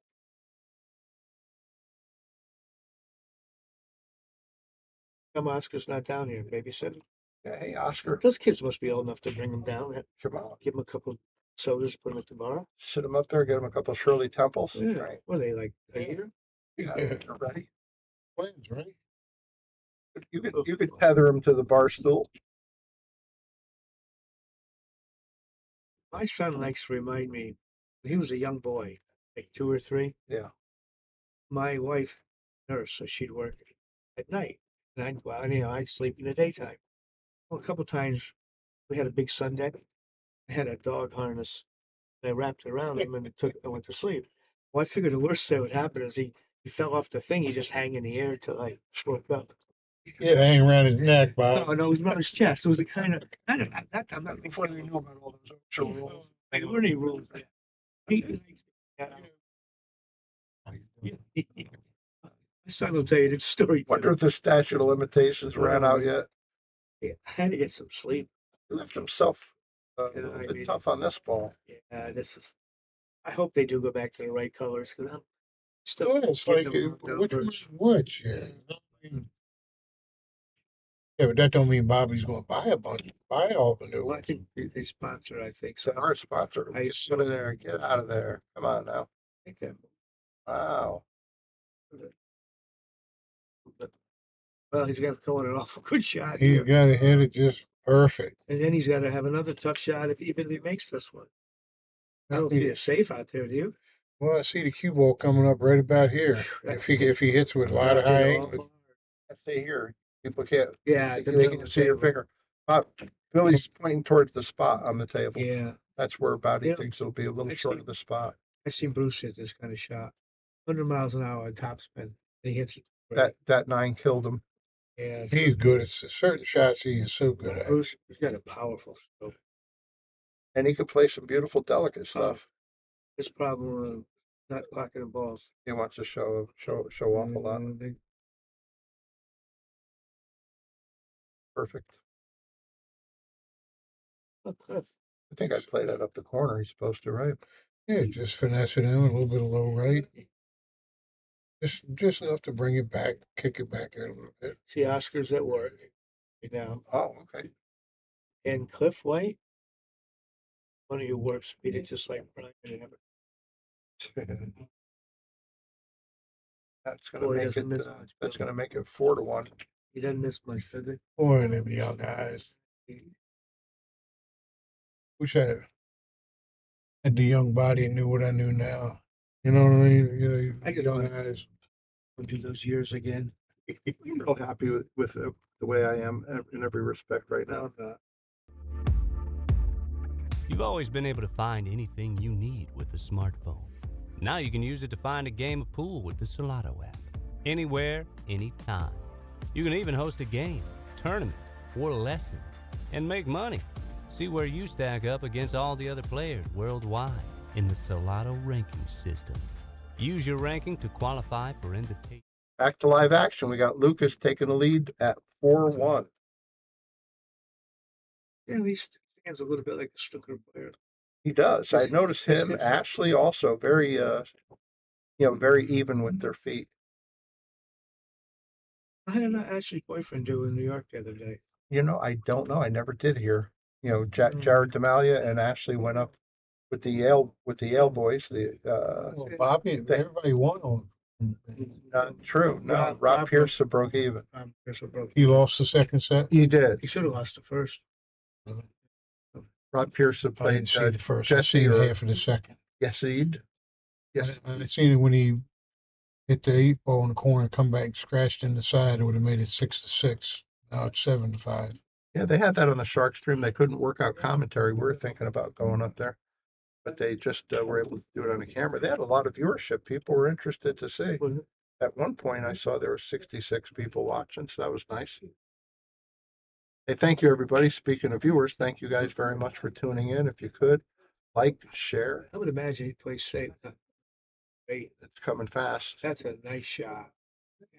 Come, Oscar's not down here. Babysitting. Yeah, hey Oscar, Those kids must be old enough to bring him down. come on, Give him a couple sodas, put him at the bar. sit him up there, get him a couple of Shirley Temples. Yeah. Right. What are they, like a year? Yeah, Yeah. they're ready. Plans, right? You could tether him to the bar stool. My son likes to remind me when he was a young boy, like 2 or 3. Yeah. My wife, nurse, so she'd work at night. And I'd sleep in the daytime. Well, a couple times we had a big sun deck. I had a dog harness. And I wrapped it around him and I went to sleep. Well, I figured the worst that would happen is he fell off the thing. He just hang in the air till I woke up. Yeah, hang around his neck, Bob. No, it was around his chest. It was a kind of, I don't know, I'm not Before they knew about all those OSHA rules. There weren't any rules. He, my son will tell you the story. Wonder if the statute of limitations ran out yet. I had to get some sleep. He left himself a Yeah, little I bit mean- tough on this ball. Yeah, this is. I hope they do go back to the right colors because I'm still. So it's like, getting them which numbers. one's which? Yeah. Yeah, but that don't mean Bobby's going to buy a bunch, buy all the new Well, I ones. think they sponsor. I think It's so. our sponsor. I Get in there. Get out of there. Come on now. think that. Wow. Well, he's got going an awful good shot He's here, got to hit it just perfect. and then he's got to have another tough shot if even if he makes this one. I don't think it's safe out there, do you? Well, I see the cue ball coming up right about here. If he hits with a lot of high angle, I stay here. People can't. Yeah, They the can middle of the see your table. finger. Billy's pointing towards the spot on the table. Yeah, That's where about he Yeah. thinks it'll be a little I short see. of the spot. I've seen Bruce hit this kind of shot, 100 miles an hour top spin, and he hits it. That 9 killed him. Yeah, he's good at certain shots. He is so good at. Bruce, he's got a powerful stroke. And he could play some beautiful, delicate Oh. stuff. His problem not pocketing balls. He wants to show off a lot. Perfect. Oh, Cliff. I think I played that up the corner. He's supposed to, right? Yeah, just finesse it in a little bit of low right. Just enough to bring it back, kick it back here a little bit. See, Oscar's at work right now. Oh, okay. And Cliff White, one of your warp speed, it's just like Brian and Everett. That's gonna Boy, make doesn't it. miss much, That's Bill. gonna make it 4-1. He doesn't miss much, does he? Boy, them young guys. Wish I had the young body and knew what I knew now. You know what I mean? You know, I just young want- guys. We'll do those years again. I'm real happy with the way I am in every respect right now. No, You've always been able to find anything you need with a smartphone. Now you can use it to find a game of pool with the Solato app. Anywhere, anytime. You can even host a game, tournament, or lesson, and make money. See where you stack up against all the other players worldwide in the Solato ranking system. Use your ranking to qualify for invitation. Back to live action. We got Lucas taking the lead at 4-1. Yeah, he stands a little bit like a snooker player. He does. I He's- noticed he's him. good. Ashley also very very even with their feet. How did Ashley's boyfriend do in New York the other day? I don't know. I never did hear. Mm. Jared Demalia and Ashley went up with the Yale boys. Well, Bobby, everybody won on Not true. No, Rob- Rob Rob Pearson broke even. Chris broke. He lost the second set. He did. He should have lost the first. Rob Pearson I played didn't see the first. I Jesse seen or half of the second. Yasid. Yes. I seen it when he hit the 8 ball in the corner, come back, scratched in the side. It would have made it 6-6. Now it's 7-5. Yeah, they had that on the Shark stream. They couldn't work out commentary. We were thinking about going up there, but they just were able to do it on the camera. They had a lot of viewership. People were interested to see. At one point, I saw there were 66 people watching, so that was nice. Hey, thank you, everybody. Speaking of viewers, thank you guys very much for tuning in. If you could, like, share. I would imagine he plays safe. Hey, It's coming fast. that's a nice shot.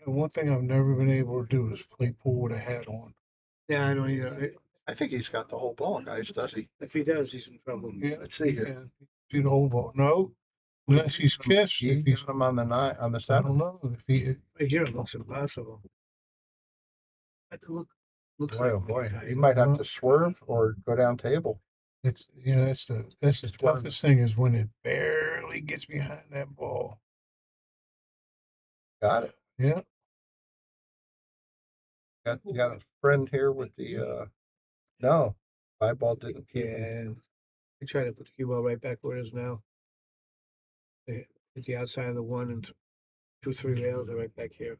One thing I've never been able to do is play pool with a hat on. Yeah, I know. Yeah, I think he's got the whole ball, guys, does he? if he does, he's in trouble. Yeah, Let's see here. yeah. See the whole ball. No, unless he's kissed. He If he's, got him on the 9, on the I 7. don't know. If he, Right here, it looks impossible. Looks Boy, oh like boy, tight. he might have to swerve or go down table. it's that's the toughest thing is when it barely gets behind that ball. Got it. Yeah. You got a friend here with the no, 5 ball didn't keep. Yeah, I try to put the cue ball right back where it is now. Hit the outside of the 1 and 2, 3 rails are right back here.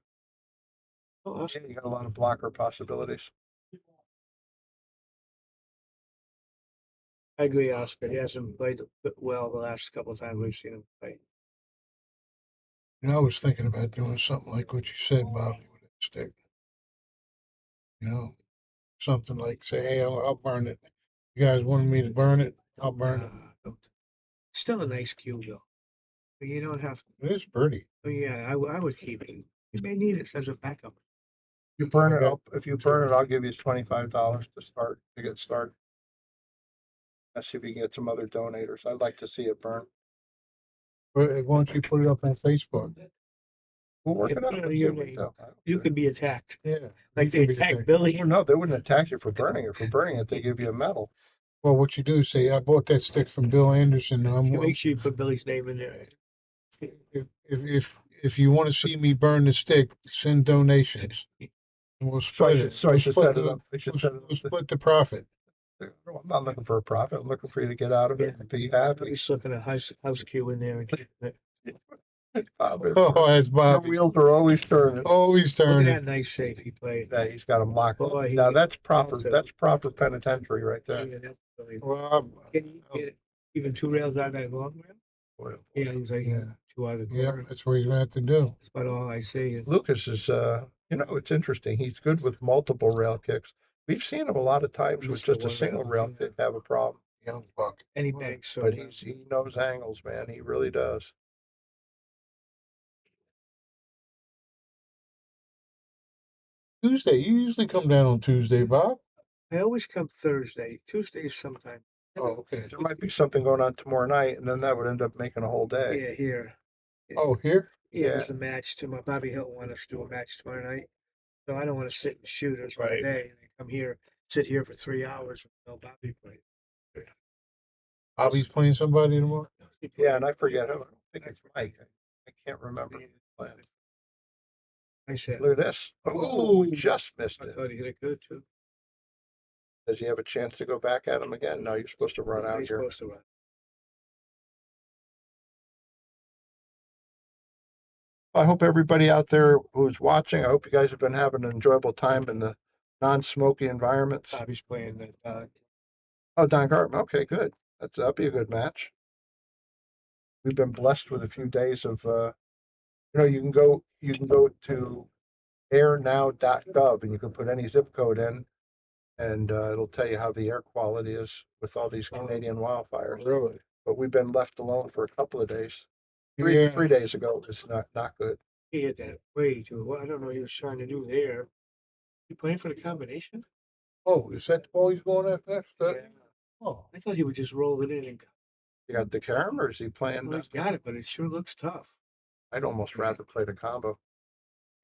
Oh, Yeah, awesome. you got a lot of blocker possibilities. I agree, Oscar. He hasn't played well the last couple of times we've seen him play. I was thinking about doing something like what you said, Bobby, with a stick. Something like say, hey, I'll burn it. You guys wanted me to burn it? I'll burn it. Don't. Still a nice cue though. But you don't have to. It is pretty. Oh, yeah, I would keep it. You may need it as a backup. You burn it up. If you burn it, I'll give you $25 to get started. Let's see if we can get some other donators. I'd like to see it burn. But why don't you put it up on Facebook? We'll work Yeah, it out. put it Let's under see your what we name. do. You could be attacked. Yeah. Like they attacked Billy. Well, no, they wouldn't attack you for burning it. For burning it, they give you a medal. Well, what you do is say, I bought that stick from Bill Anderson. You make sure you put Billy's name in there. If you want to see me burn the stick, send donations. And we'll split it. So I should set it up. I should set it We'll up. split the profit. I'm not looking for a profit. I'm looking for you to get out of it and be happy. He's slipping a house cue in there. And keeping it. Oh, that's The Bobby. wheels are always turning. Always Look at turning. that nice shape he played. Yeah, he's got him locked. Boy, he- Now that's proper. also- That's proper penitentiary right there. Yeah, that's really- Well, Can you get even 2 rails out of that long rail? Boy, Yeah, he's like Yeah. 2 out of the yeah, corner. that's what he's going to have to do. That's about all I see. Is Lucas is, it's interesting. He's good with multiple rail kicks. We've seen him a lot of times with Mr. just a One single rail. rail kick have a problem. Young buck. any bank, so But he knows angles, man. He really does. Tuesday. You usually come down on Tuesday, Bob. I always come Thursday. Tuesdays sometimes. Oh, okay. There might be something going on tomorrow night, and then that would end up making a whole day. Yeah, here. Oh, here? Yeah, Yeah. there's a match tomorrow. Bobby Hilton wanted us to do a match tomorrow night. So I don't want to sit and shoot us all Right. day. And then come here, sit here for 3 hours until Bobby plays. Bobby's playing somebody tomorrow? Yeah, and I forget who. I don't think it's Mike. I can't remember. I said, Look at this. Oh, he just missed I it. thought he hit it good too. Does he have a chance to go back at him again? No, you're supposed to run out He's here. supposed to run. I hope everybody out there who's watching, I hope you guys have been having an enjoyable time in the non-smoky environments. Bobby's playing that. Oh, Don Gartman. Okay, good. That'll be a good match. We've been blessed with a few days of, you can go to airnow.gov and you can put any zip code in, and it'll tell you how the air quality is with all these Canadian wildfires. Really? But we've been left alone for a couple of days. Yeah. 3 days ago it was not good. He hit that way too. Well, I don't know what he was trying to do there. You playing for the combination? Oh, is that the ball he's going after? Oh, I thought he would just roll it in and You got the Karam, or is he playing? well, he's got it, but it sure looks tough. I'd almost rather play the combo.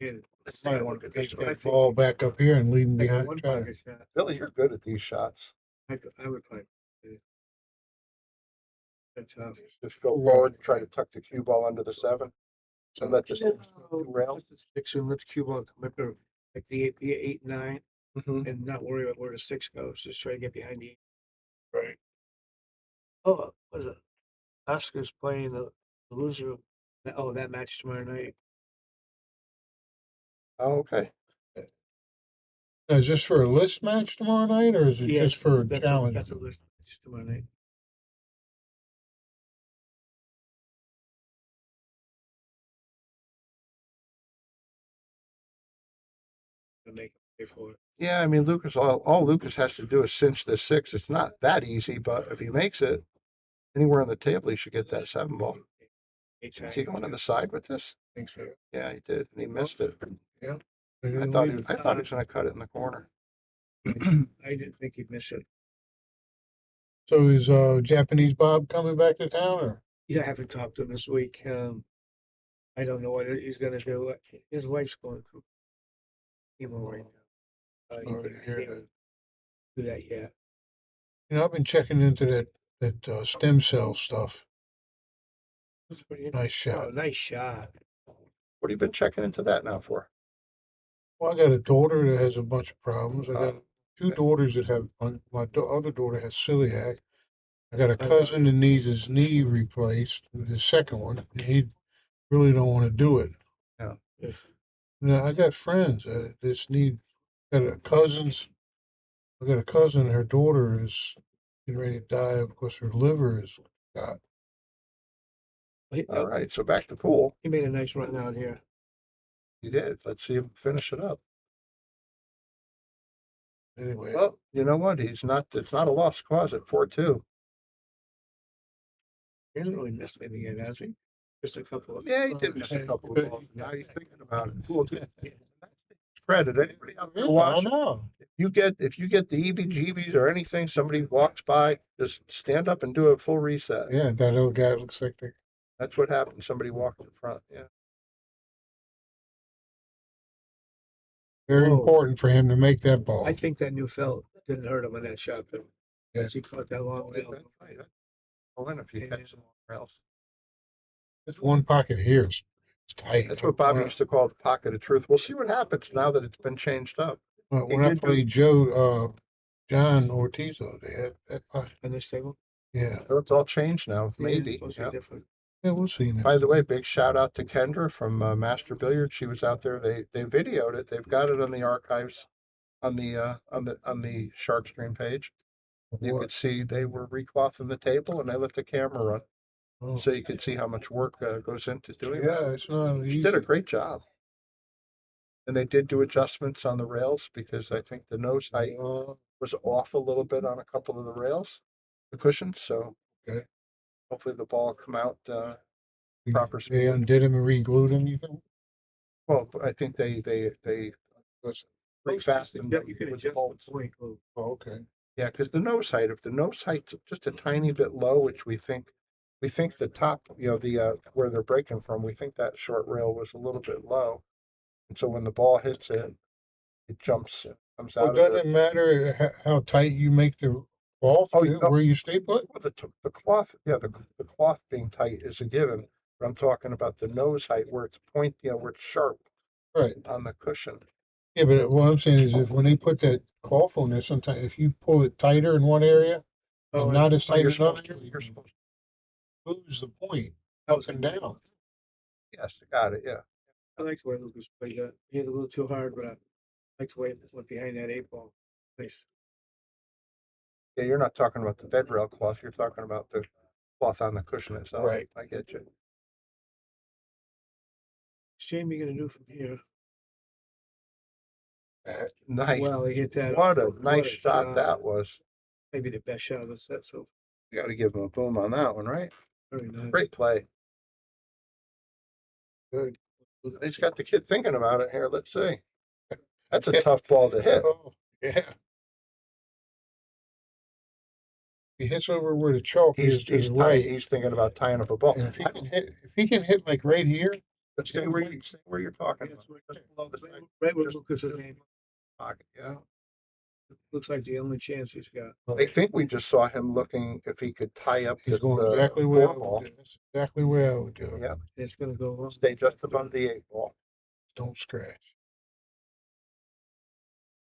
And might want to take I that think- ball back up here and leave him like behind. one Try to- pocket shot. Billy, you're good at these shots. I would play. That's tough. Just go forward, try to tuck the cue ball under the 7. So let this rail. Six and let's cube on come up there, like the eight, 9, Mhm. and not worry about where the 6 goes. Just try to get behind the 8. Right. Oh, what is it? Oscar's playing the loser. Oh, that match tomorrow night. Oh, okay. Now, is this for a list match tomorrow night, or is it Yeah, just for a that's challenge? That's a list match tomorrow night. To make him pay for it. Yeah, I mean, Lucas, all Lucas has to do is cinch this 6. It's not that easy, but if he makes it anywhere on the table, he should get that 7 ball. Eight's Is he going on the side with this? I think so. Yeah, he did, and he missed it. Yeah. I thought he was going to cut it in the corner. I didn't think he'd miss it. So is Japanese Bob coming back to town, or? Yeah, I haven't talked to him this week. I don't know what he's gonna do. His wife's going through chemo right now. He Sorry to hear can't that. do that yet. I've been checking into that stem cell stuff. That's pretty Nice Oh, shot. nice shot. What have you been checking into that now for? Well, I got a daughter that has a bunch of problems. I got Oh, two okay. daughters that have. Other daughter has celiac. I got a Okay. cousin that needs his knee replaced. The second one, he really don't want to do it. Yeah. Now, I got friends that just need. Got a cousins. I got a cousin. Her daughter is getting ready to die because her liver is got. All right, so back to pool. He made a nice run out here. He did. Let's see him finish it up. Anyway, Well, you know what? It's not a lost cause at 4-2. He hasn't really missed anything yet, has he? Just a couple of. Yeah, he did miss a couple of balls. Now he's thinking about it. Cool. Credit anybody out there yeah, I watching. know. If you get the EBGBs or anything, somebody walks by, just stand up and do a full reset. Yeah, that old guy looks like the. That's what happened. Somebody walked in front. Yeah. Very Whoa. important for him to make that ball. I think that new felt didn't hurt him on that shot, but Yeah. as he caught that long That's nail. right. Well, then if you catch somewhere else. This one pocket here is tight. That's what Bob used to call the pocket of truth. We'll see what happens now that it's been changed up. When I played John Ortiz the other day, that pocket. On this table? Yeah. So it's all changed now, maybe. Supposed to be different. Yeah, we'll see. By the way, big shout out to Kendra from Master Billiard. She was out there. They videoed it. They've got it on the archives on the Shark Stream page. You could see they were reclothing the table and they let the camera run. Oh. So you could see how much work goes into doing Yeah, that. it's not She easy. did a great job. And they did do adjustments on the rails because I think the nose height was off a little bit on a couple of the rails, the cushions. So Okay. hopefully the ball will come out proper speed. They undid him and re-glued him, you think? Well, I think they Was- refastened. Yeah, you can with adjust bolts. the point glue. Oh, okay. Yeah, because if the nose height's just a tiny bit low, which we think the top, the where they're breaking from, we think that short rail was a little bit low, and so when the ball hits it, it comes So out of doesn't it. it matter how tight you make the ball Oh, through, no. where you staple it? Well, the cloth, yeah, the cloth being tight is a given, but I'm talking about the nose height where it's where it's sharp Right. on the cushion. Yeah, but what I'm saying is if when they put that cloth on there, sometimes if you pull it tighter in one area and not as tight you're in another supposed area, you're supposed you lose the point up and down. Yes, got it, yeah. I liked the way Lucas played that. He hit a little too hard, but I liked the way it went behind that 8 ball. Nice. Yeah, you're not talking about the bed rail cloth, you're talking about the cloth on the cushion itself. Right. I get you. What's Jamie gonna do from here? Nice. Well, he hit that. What a nice shot that was. Maybe the best shot of the set. So You got to give him a boom on that one, right? very nice. Great play. Good. He's got the kid thinking about it here. Let's see. That's a tough ball to hit. Oh, yeah. He hits over where the chalk is to the right. He's thinking about tying up a ball. And if he can hit like right here, Let's stay where you're talking about. Just below the Right where just- Lucas' name. pocket, yeah. looks like the only chance he's got. I think we just saw him looking if he could tie up He's this, going exactly where I ball. would do. That's exactly where I would do it. Yeah, It's gonna go wrong. stay just above the 8 ball. Don't scratch.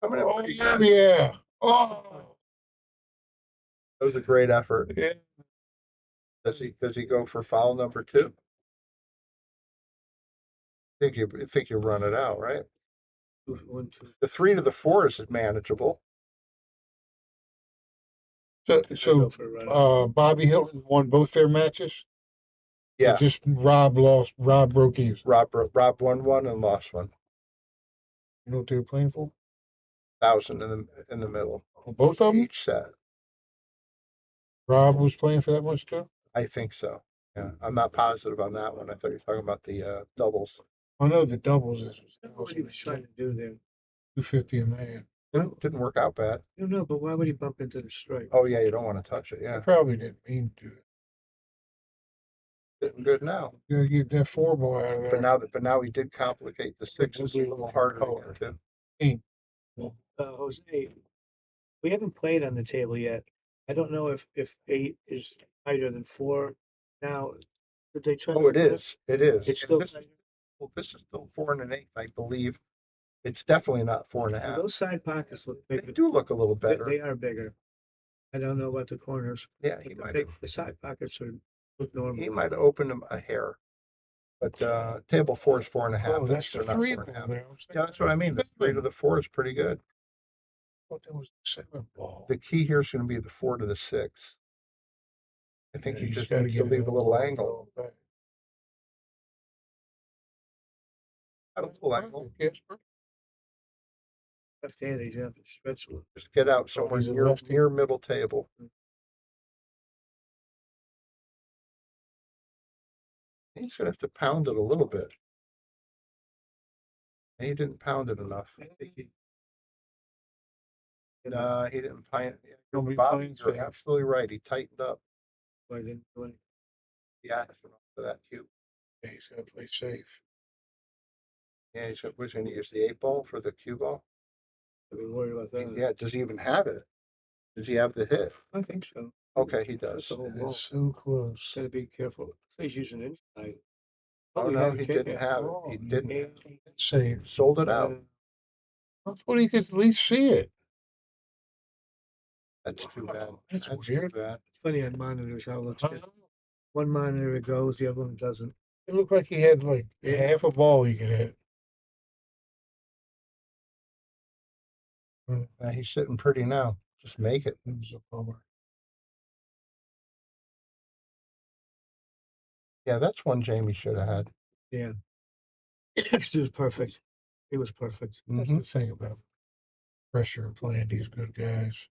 Coming in Oh, pretty yeah, good. yeah. Oh, That was a great effort. yeah. Does he go for foul number 2? I think you run it out, right? 1, 2. The 3 to the 4 is manageable. So, Bobby Hilton won both their matches. Yeah, Just Rob lost. Rob broke even. Rob won one and lost one. You know what they were playing for? 1,000 in the middle. Both of them. Each set. Rob was playing for that much too. I think so. Yeah, I'm not positive on that one. I thought you were talking about the doubles. I know the doubles is What he was trying to do there. 250 a man. Didn't work out bad. No, but why would he bump into the strike? Oh yeah, you don't want to touch it. I Yeah, probably didn't mean to. getting good now. You gotta get that 4 ball out of there. But now he did complicate the 6s a little harder to get to. Jose, we haven't played on the table yet. I don't know if 8 is higher than 4 now. Did they try? Oh, it is. It is. It's And still this is still 4 1/8, I believe. It's definitely not 4 1/2. those side pockets look They bigger. do look a little They, better. they are bigger. I don't know about the corners. Yeah, he might have. The side pockets look normal. He might have opened them a hair. But table 4 is 4 1/2. Oh, that's the They're not 3 4 ball 1/2. there. Yeah, that's what I mean. The 3 to the 4 is pretty good. I thought that was the 7 ball. The key here is going to be the 4 to the 6. I think Yeah, you you just gotta need to get leave a little ball angle. back. A little angle. Yes. Left-handed, you have to stretch a little. Just get out somewhere he's a near lefty. middle table. He's going to have to pound it a little bit. And he didn't pound it enough. He didn't pound it. Don't be Bob, playing you're safe. absolutely right. He tightened up. I didn't do anything. Yeah, for that cue. Yeah, he's got to play safe. Yeah, he's going to use the 8 ball for the cue ball. I've been worried about that. Yeah, does he even have it? Does he have the hit? I think so. Okay, he That's does. the whole ball. It's so close. Gotta be careful. He's using inside. Oh, he no, had a he kick didn't it. have it. Oh, He didn't. Safe. Sold it out. I thought he could at least see it. That's too bad. That's That's weird. too bad. It's funny on monitors how it looks I good. know. One monitor it goes, the other one doesn't. It looked like he had like half a ball he could hit. He's sitting pretty now. Just make it. It was a bummer. Yeah, that's one Jamie should have had. Yeah. It was perfect. It was perfect. That's the thing about pressure and playing these good guys.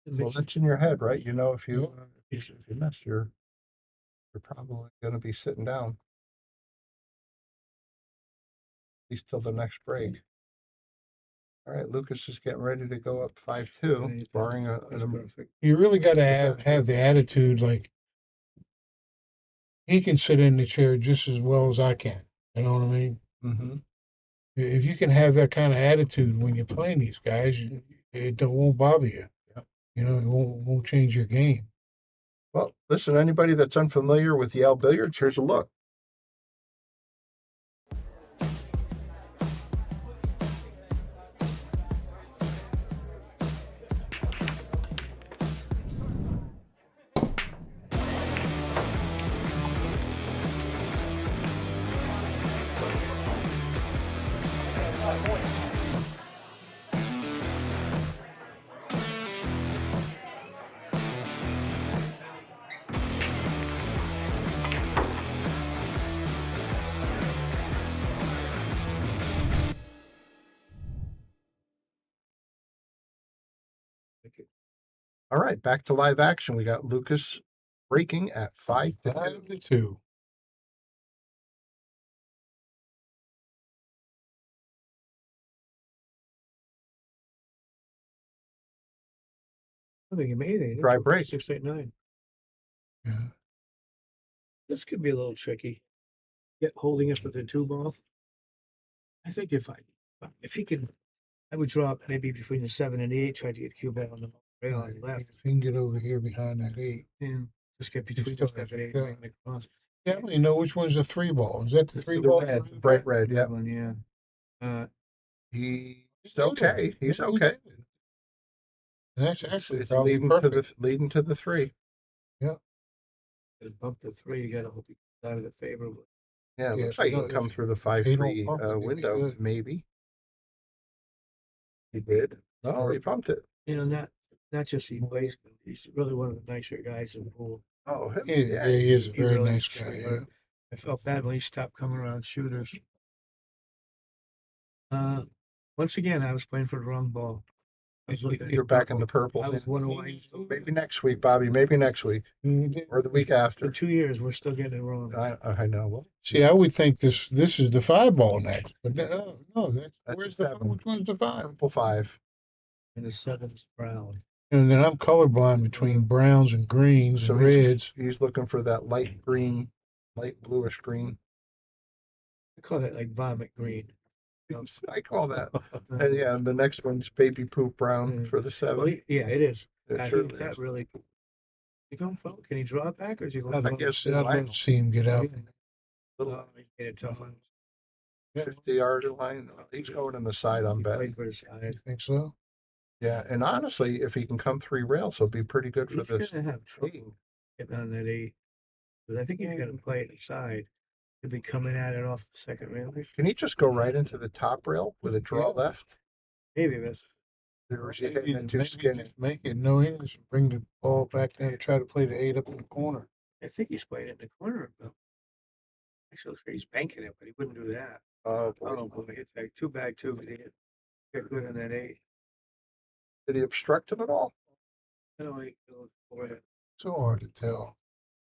Well, that's in your head, right? You know, if you Yeah. if you miss, you're probably going to be sitting down at least till the next break. All right, Lucas is getting ready to go up 5-2, barring It's perfect. You really got to have the attitude like he can sit in the chair just as well as I can. You know what I mean? Mm-hmm. If you can have that kind of attitude when you're playing these guys, it won't bother you. Yeah. You know, it won't change your game. Well, listen, anybody that's unfamiliar with Yale Billiards, here's a look. All right, back to live action. We got Lucas breaking at 5-2. 5-2. I think he made it. Dry break. 6-8-9. Yeah. This could be a little tricky. Holding it for the 2 ball. I think if he can I would drop maybe between the 7 and 8, try to get Cuba on the rail on the left. If you can get over here behind that 8. And just get between still the 7 have and to 8 go. and make the cross. Yeah, I don't even know which one's the 3 ball. Is that the 3 The ball? red, the bright red. That Yeah, one, yeah. he's good. okay. He's Yeah, okay. good. And that's actually It's probably leading to perfect. the 3. Bump to 3, you gotta hope he comes out of it favorably. Yeah, it Yeah, looks if like you he don't- come if through the he don't 5-3 bump it, it'd be window, good. maybe. He did. No, he bumped it. You know, not just he plays, he's really one of the nicer guys in the pool. Oh, him? Yeah, he is a He very really nice is. guy. Yeah. I felt bad when he stopped coming around shooters. Once again, I was playing for the wrong ball. I was looking at You're back in the purple. I was wondering why. Maybe next week, Bobby. Maybe next week or the week For after. 2 years, we're still getting it wrong. I know. Well, See, I would think this is the 5 ball next, but no, that's where's the the 5? 7. Which one's the 5? purple 5. And the 7's brown. And then I'm colorblind between browns and greens So and reds. he's looking for that light green, light bluish green. I call that like vomit green. I call that. And yeah, and the next one's baby poop brown for the 7. Well, yeah, it is. It That, certainly that is. really. You going phone? Can he draw it back or is he I'd going? love guess to- I'd love to see him get out. Little Get it tough one. 50-yard line. He's going in the side, I'm betting. Played for the side. I think so. Yeah, and honestly, if he can come 3 rails, he'll be pretty good for He's this. gonna have trouble getting on that 8. Because I think he's gonna play it inside. He'll be coming at it off the second rail. Can he just go right into the top rail with a draw left? Maybe that's. Or is he Maybe, hitting it too maybe skinny? just make it no English and bring the ball back there and try to play the 8 up in the corner. I think he's playing it in the corner. But actually, he's banking it, but he wouldn't do that. Oh, boy. Oh boy, it's like too bad too. But he get good on that 8. Did he obstruct him at all? You know, he goes over it. So hard to tell.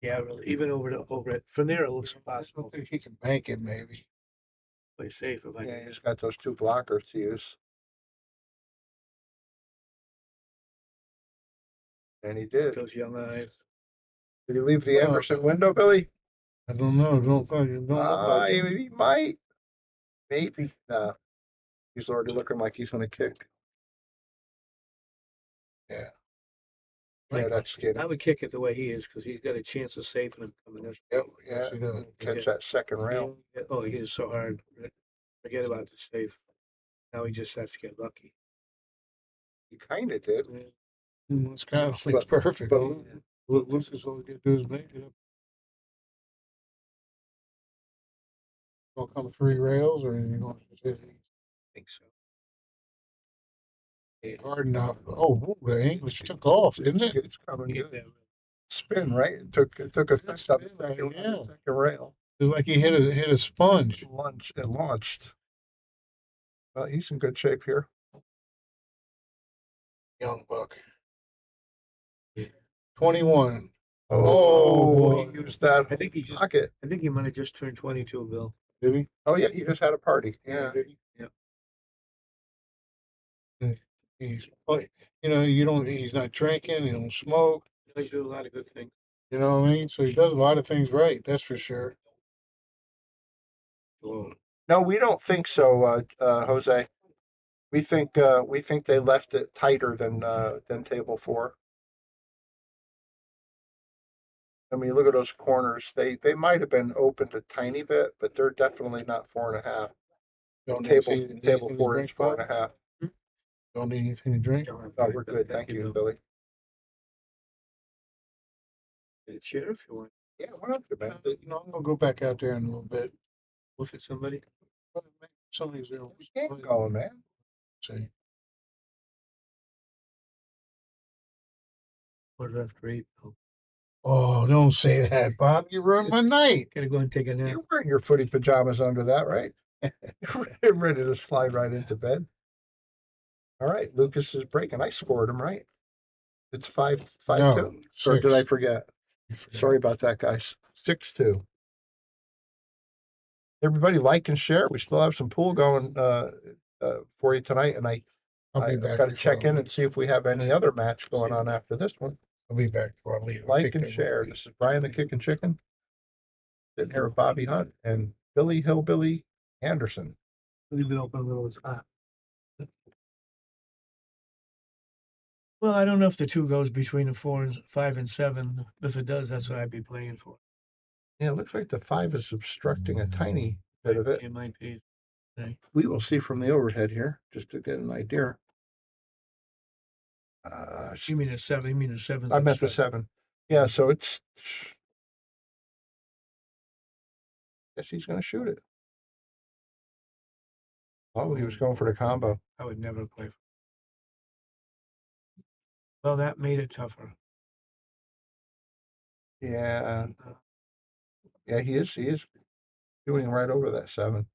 Yeah, really. Even over it. From there, it looks I impossible. think he can bank it maybe. Play safe if I Yeah, can. he's got those 2 blockers to use. And he did. Those young eyes. Did he leave the Well, Anderson window, Billy? I don't know. Don't look like it. He might. Maybe. Nah. He's already looking like he's going to kick. Yeah. Yeah, that's skinny. I would kick it the way he is because he's got a chance of saving him coming this way. Yep, yes, he does. Catch that second rail. Oh, he is so hard. Forget about the save. Now he just has to get lucky. He kind of did. It's kind of like But- perfect. but- Lucas all he got to do is make it up. Gonna come 3 rails, or you going to hit I think so. hard enough? Oh, the English took off, didn't it? It's coming Yeah, good. Spin, right? It took effect on the spin, right, second, yeah. second rail. It was like he hit a sponge. It launched. Well, he's in good shape here. Young buck. 21. Oh, boy. he used that I think he just. pocket. I think he might have just turned 22, Bill. Did he? Oh, yeah, he just had a party. Yeah. Did he? Yeah. He's, he's not drinking, he don't smoke, He's doing a lot of good things. you know what I mean? So he does a lot of things right, that's for sure. Whoa. No, we don't think so, Jose. We think they left it tighter than table 4. I mean, look at those corners. They might have been opened a tiny bit, but they're definitely not 4.5. Don't Table need anything table to 4 is drink, Bob? 4.5. Don't need anything to drink. Oh, we're good. Thank you, Billy. Get a chair if you want. Yeah, why not, man? I'm gonna go back out there in a little bit. Look at somebody. Somebody's there. Game going, man. See. Quarter after 8, Bill. Oh, don't say that, Bob. You ruined my night. Gotta go and take a nap. You're wearing your footy pajamas under that, right? You're ready to slide right into bed. All right, Lucas is breaking. I scored him, right? It's 5-2. No, Or 6. did I forget? You forgot. Sorry about that, guys. 6-2. Everybody like and share. We still have some pool going for you tonight, and I'll be back. got to before check I in leave. and see if we have any other match going on after this one. I'll be back before I leave. I'll Like take and that share. with me. This is Brian the Kickin' Chicken, sitting here with Bobby Hunt and Billy Hillbilly Anderson. Leave it open a little. It's hot. Well, I don't know if the 2 goes between the 4 and 5 and 7. If it does, that's what I'd be playing for. Yeah, it looks like the 5 is obstructing a tiny bit of it. It might be. Okay. We will see from the overhead here, just to get an idea. You mean the 7? You mean the 7th? I meant the 7. Yeah, so it's. Guess he's going to shoot it. Oh, he was going for the combo. I would never play. Well, that made it tougher. Yeah. Yeah, he is. He is doing right over that 7.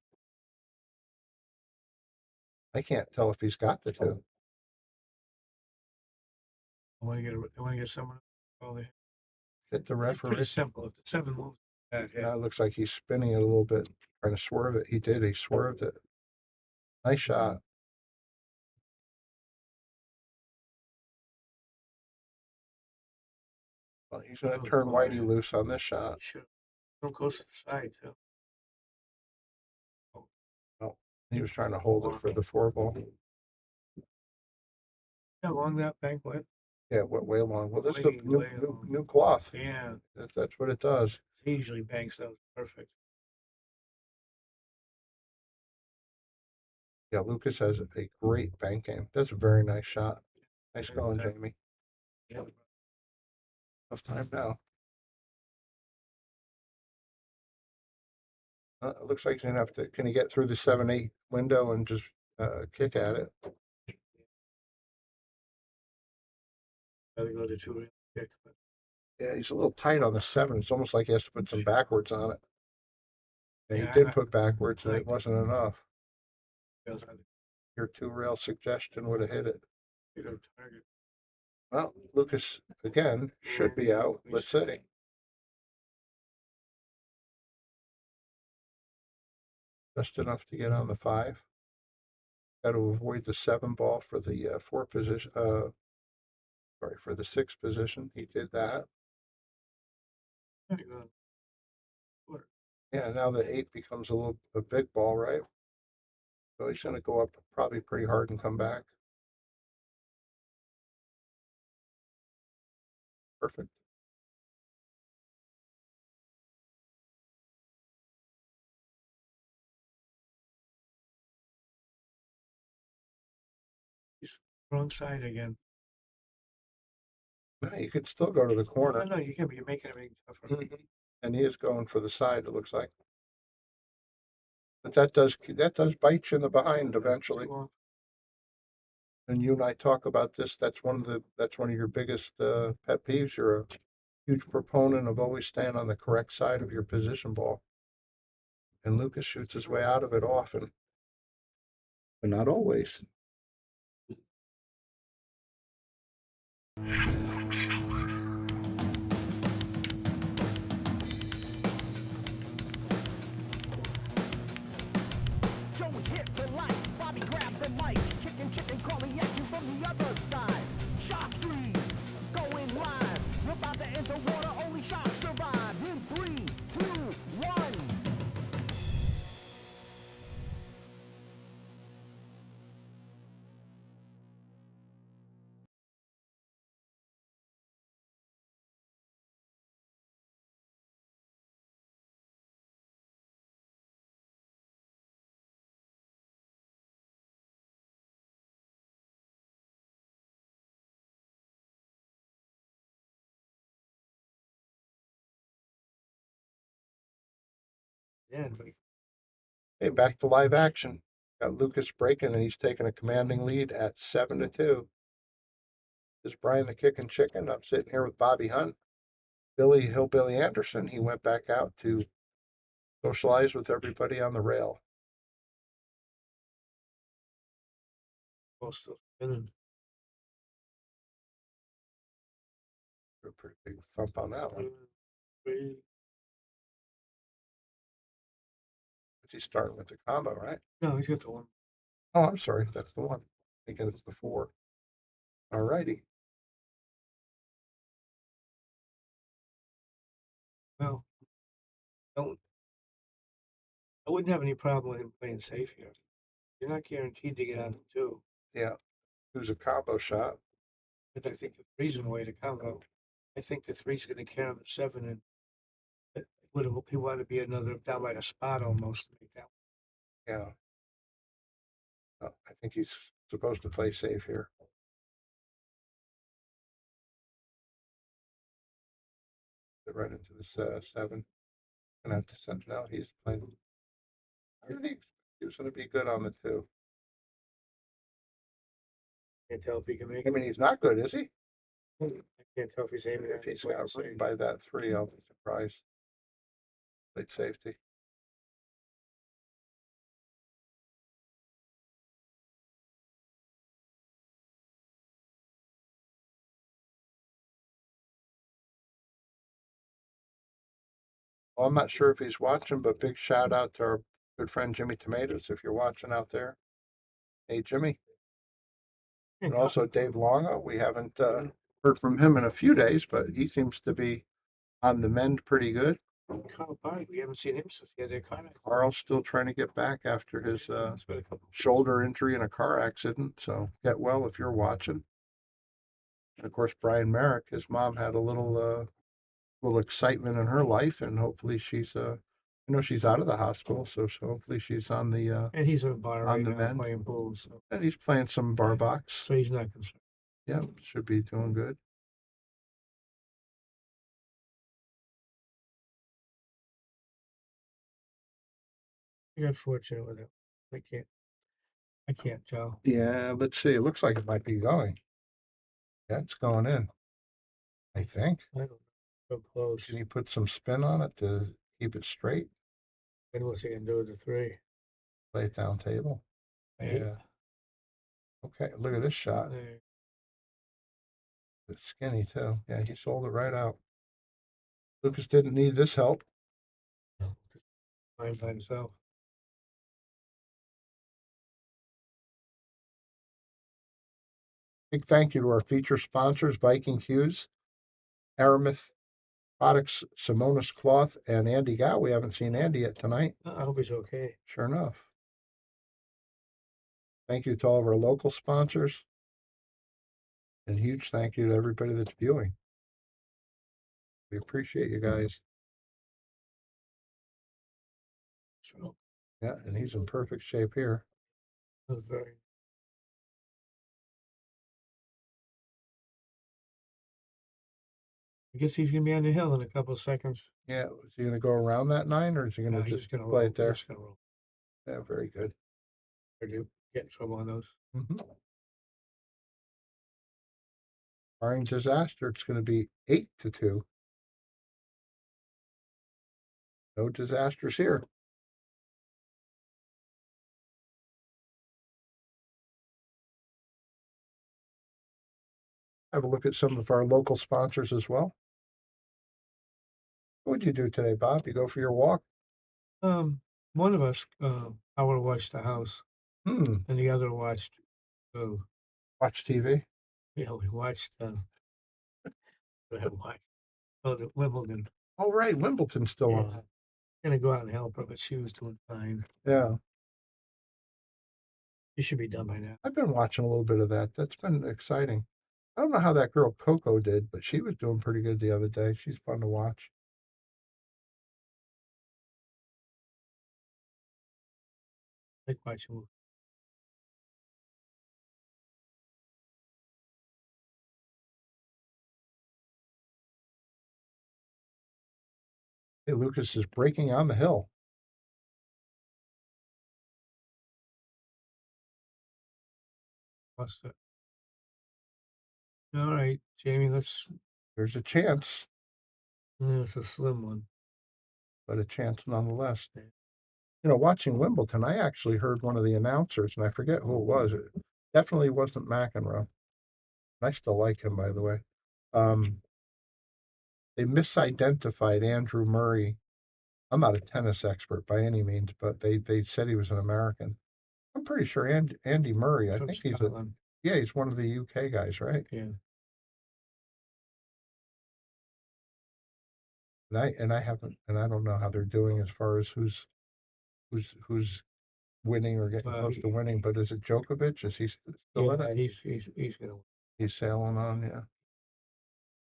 I can't tell if he's got the 2. I want to get someone. Oh, they. Hit the It's pretty referee. simple. If the 7 moves, bad hit. Now it looks like he's spinning it a little bit, trying to swerve it. He did. He swerved it. Nice shot. Well, he's going to turn Whitey loose on this shot. Sure. Come close to the side too. No, he was trying to hold it for the 4 ball. How long that bank went? Yeah, it went way long. Well, this is Way, a new, way new, long. new cloth. Yeah, That's what it does. he usually banks those perfect. Yeah, Lucas has a great bank game. That's a very nice shot. Nice going, Jamie. Yeah. Tough time now. It looks like he's gonna have to. Can he get through the 7-8 window and just kick at it? Gotta go to 2 real quick. But Yeah, he's a little tight on the 7. It's almost like he has to put some backwards on it. And Yeah, he did I- put backwards, and like- it wasn't enough. feels like Your 2 rail suggestion would have hit it. a bigger target. Well, Lucas again should be out. Let's see. Just enough to get on the 5. Got to avoid the 7 ball for the 4 position. Sorry, for the 6 position. He did that. Gotta go. Yeah, now the 8 becomes a big ball, right? So he's going to go up probably pretty hard and come back. Perfect. He's wrong side again. No, you could still go to the No, corner. no, you can't. But you're making it tougher. And he is going for the side, it looks like. But that does bite you in the behind eventually. And you and I talk about this. That's one of your biggest pet peeves. You're a huge proponent of always staying on the correct side of your position ball. And Lucas shoots his way out of it often, but not always. Joey hit the lights, Bobby grabbed the mic, kicking chicken, calling at you from the other side. Shock 3, going live. You're about to enter water, only shock survive. In 3, 2, 1. Yeah. Hey, back to live action. Got Lucas breaking, and he's taking a commanding lead at 7-2. This is Brian the Kicking Chicken. I'm sitting here with Bobby Hunt. Billy Hillbilly Anderson, he went back out to socialize with everybody on the rail. Close to spinning. A pretty big thump on that one. 3. But he's starting with the combo, right? No, he's got the 1. Oh, I'm sorry. That's the one. Thinking it's the 4. All righty. Well, don't. I wouldn't have any problem with him playing safe here. You're not guaranteed to get out of 2. Yeah. It was a combo shot. But I think the three's in the way to come though. I think the three's gonna carry him at 7 and he wanted to be another down by the spot almost to make that. Yeah. I think he's supposed to play safe here. Get right into the 7. Gonna have to send. No, he's playing. I didn't expect he was going to be good on the 2. Can't tell if he can make I it. mean, he's not good, is he? I can't tell if he's aiming If at he's it. got room by that 3, I'll be surprised. Late safety. Well, I'm not sure if he's watching, but big shout out to our good friend Jimmy Tomatoes if you're watching out there. Hey, Jimmy. And also Dave Longo. We haven't heard from him in a few days, but he seems to be on the mend pretty good. Carl Pike, we haven't seen him since he had that car. Carl's still trying to get back after his It's been a couple. shoulder injury in a car accident. So get well if you're watching. And of course, Brian Merrick, his mom had a little excitement in her life, and hopefully she's she's out of the hospital, so hopefully she's on the And he's in a bar on right the now mend. playing pool, so And he's playing some bar box. so he's not concerned. Yeah, should be doing good. I got fortunate with it. I can't tell. Yeah, let's see. It looks like it might be going. Yeah, it's going in. I think. I don't know. So close. Can you put some spin on it to keep it straight? And what's he gonna do with the 3? Play it down table. Yeah. Okay, look at this shot. There. It's skinny too. Yeah, he sold it right out. Lucas didn't need this help. Fine by himself. Big thank you to our feature sponsors, Viking Hughes, Aramith Products, Simonis Cloth, and Andy Gow. We haven't seen Andy yet tonight. I hope he's okay. Sure enough. Thank you to all of our local sponsors. And huge thank you to everybody that's viewing. We appreciate you guys. So Yeah, and he's in perfect shape here. that was very. I guess he's gonna be on the hill in a couple of seconds. Yeah, is he going to go around that 9 or is he going No, to he's just gonna play roll. it there? He's gonna roll. Yeah, very good. Or do get in trouble on those. Barring disaster, it's going to be 8-2. No disasters here. Have a look at some of our local sponsors as well. What would you do today, Bob? You go for your walk? One of us, I would have watched the house, Hmm. and the other watched. Watch TV. We watched. We had watched. Oh, the Wimbledon. Oh, right. Wimbledon's still Yeah. on. Gonna go out and help her, but she was doing fine. Yeah. She should be done by now. I've been watching a little bit of that. That's been exciting. I don't know how that girl Coco did, but she was doing pretty good the other day. She's fun to watch. Like watching. Hey, Lucas is breaking on the hill. Lost it. All right, Jamie. There's a chance, It's a slim one. but a chance nonetheless. You know, watching Wimbledon, I actually heard one of the announcers, and I forget who it was. It definitely wasn't McEnroe. I still like him, by the way. They misidentified Andrew Murray. I'm not a tennis expert by any means, but they said he was an American. I'm pretty sure Andy Murray. I From think Scotland. he's one of the UK guys, right? Yeah. And I don't know how they're doing as far as who's winning or getting close to winning. But is it Djokovic? Is he still in it? Yeah, he's gonna win. He's sailing on, yeah.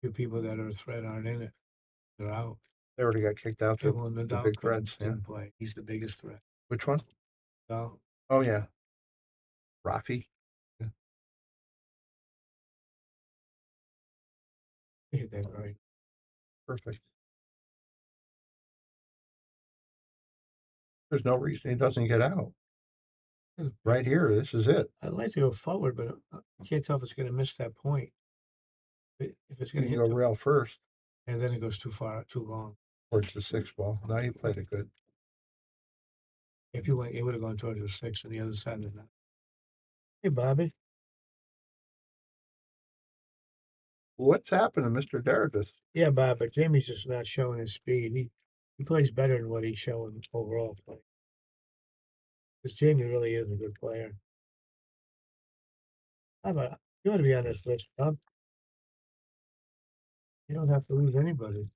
The people that are a threat aren't in it. They're out. They already got kicked out, Well, the Nadal big threats, yeah. didn't play. He's the biggest threat. Which one? So, Oh, yeah. Rafi. yeah, that's right. Perfect. There's no reason he doesn't get out. Right here, this is it. I'd like to go forward, but I can't tell if it's going to miss that point. If it's You going to can hit go the, rail first and then it goes too far, too long. towards the 6 ball. Now you played it good. If you went, it would have gone towards the 6 on the other side of the net. Hey, Bobby. What's happened to Mr. Derridus? Yeah, Bob, but Jamie's just not showing his speed. He plays better than what he's showing overall play. Because Jamie really is a good player. You ought to be on this list, Bob. You don't have to lose anybody.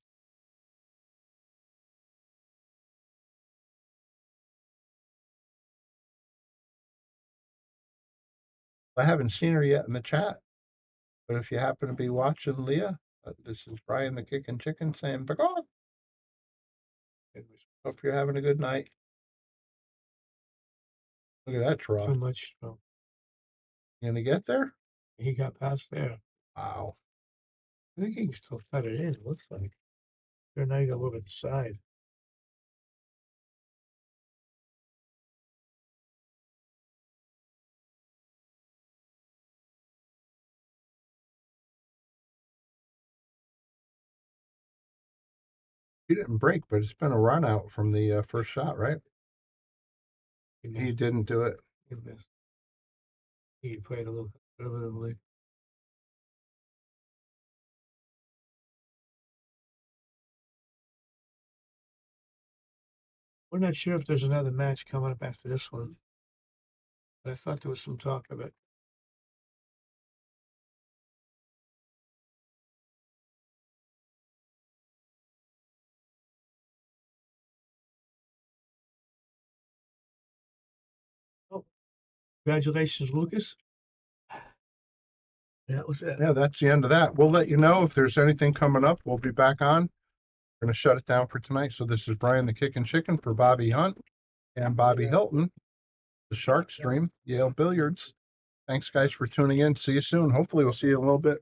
I haven't seen her yet in the chat. But if you happen to be watching Leah, this is Brian the Kickin' Chicken saying, "Begone." Hope you're having a good night. Look at that Too trough. much. So You gonna get there? he got past there. Wow. I think he can still cut it in, it looks like. Sure, now you got to move it to the side. He didn't break, but it's been a run out from the first shot, right? He didn't do it. He missed. He played a little conservatively. We're not sure if there's another match coming up after this one. But I thought there was some talk of it. Oh, congratulations, Lucas. That was it. Yeah, that's the end of that. We'll let you know if there's anything coming up. We'll be back on. We're going to shut it down for tonight. So this is Brian the Kickin' Chicken for Bobby Hunt and Bobby Hilton, the Shark Stream, Yale Billiards. Thanks, guys, for tuning in. See you soon. Hopefully, we'll see you in a little bit.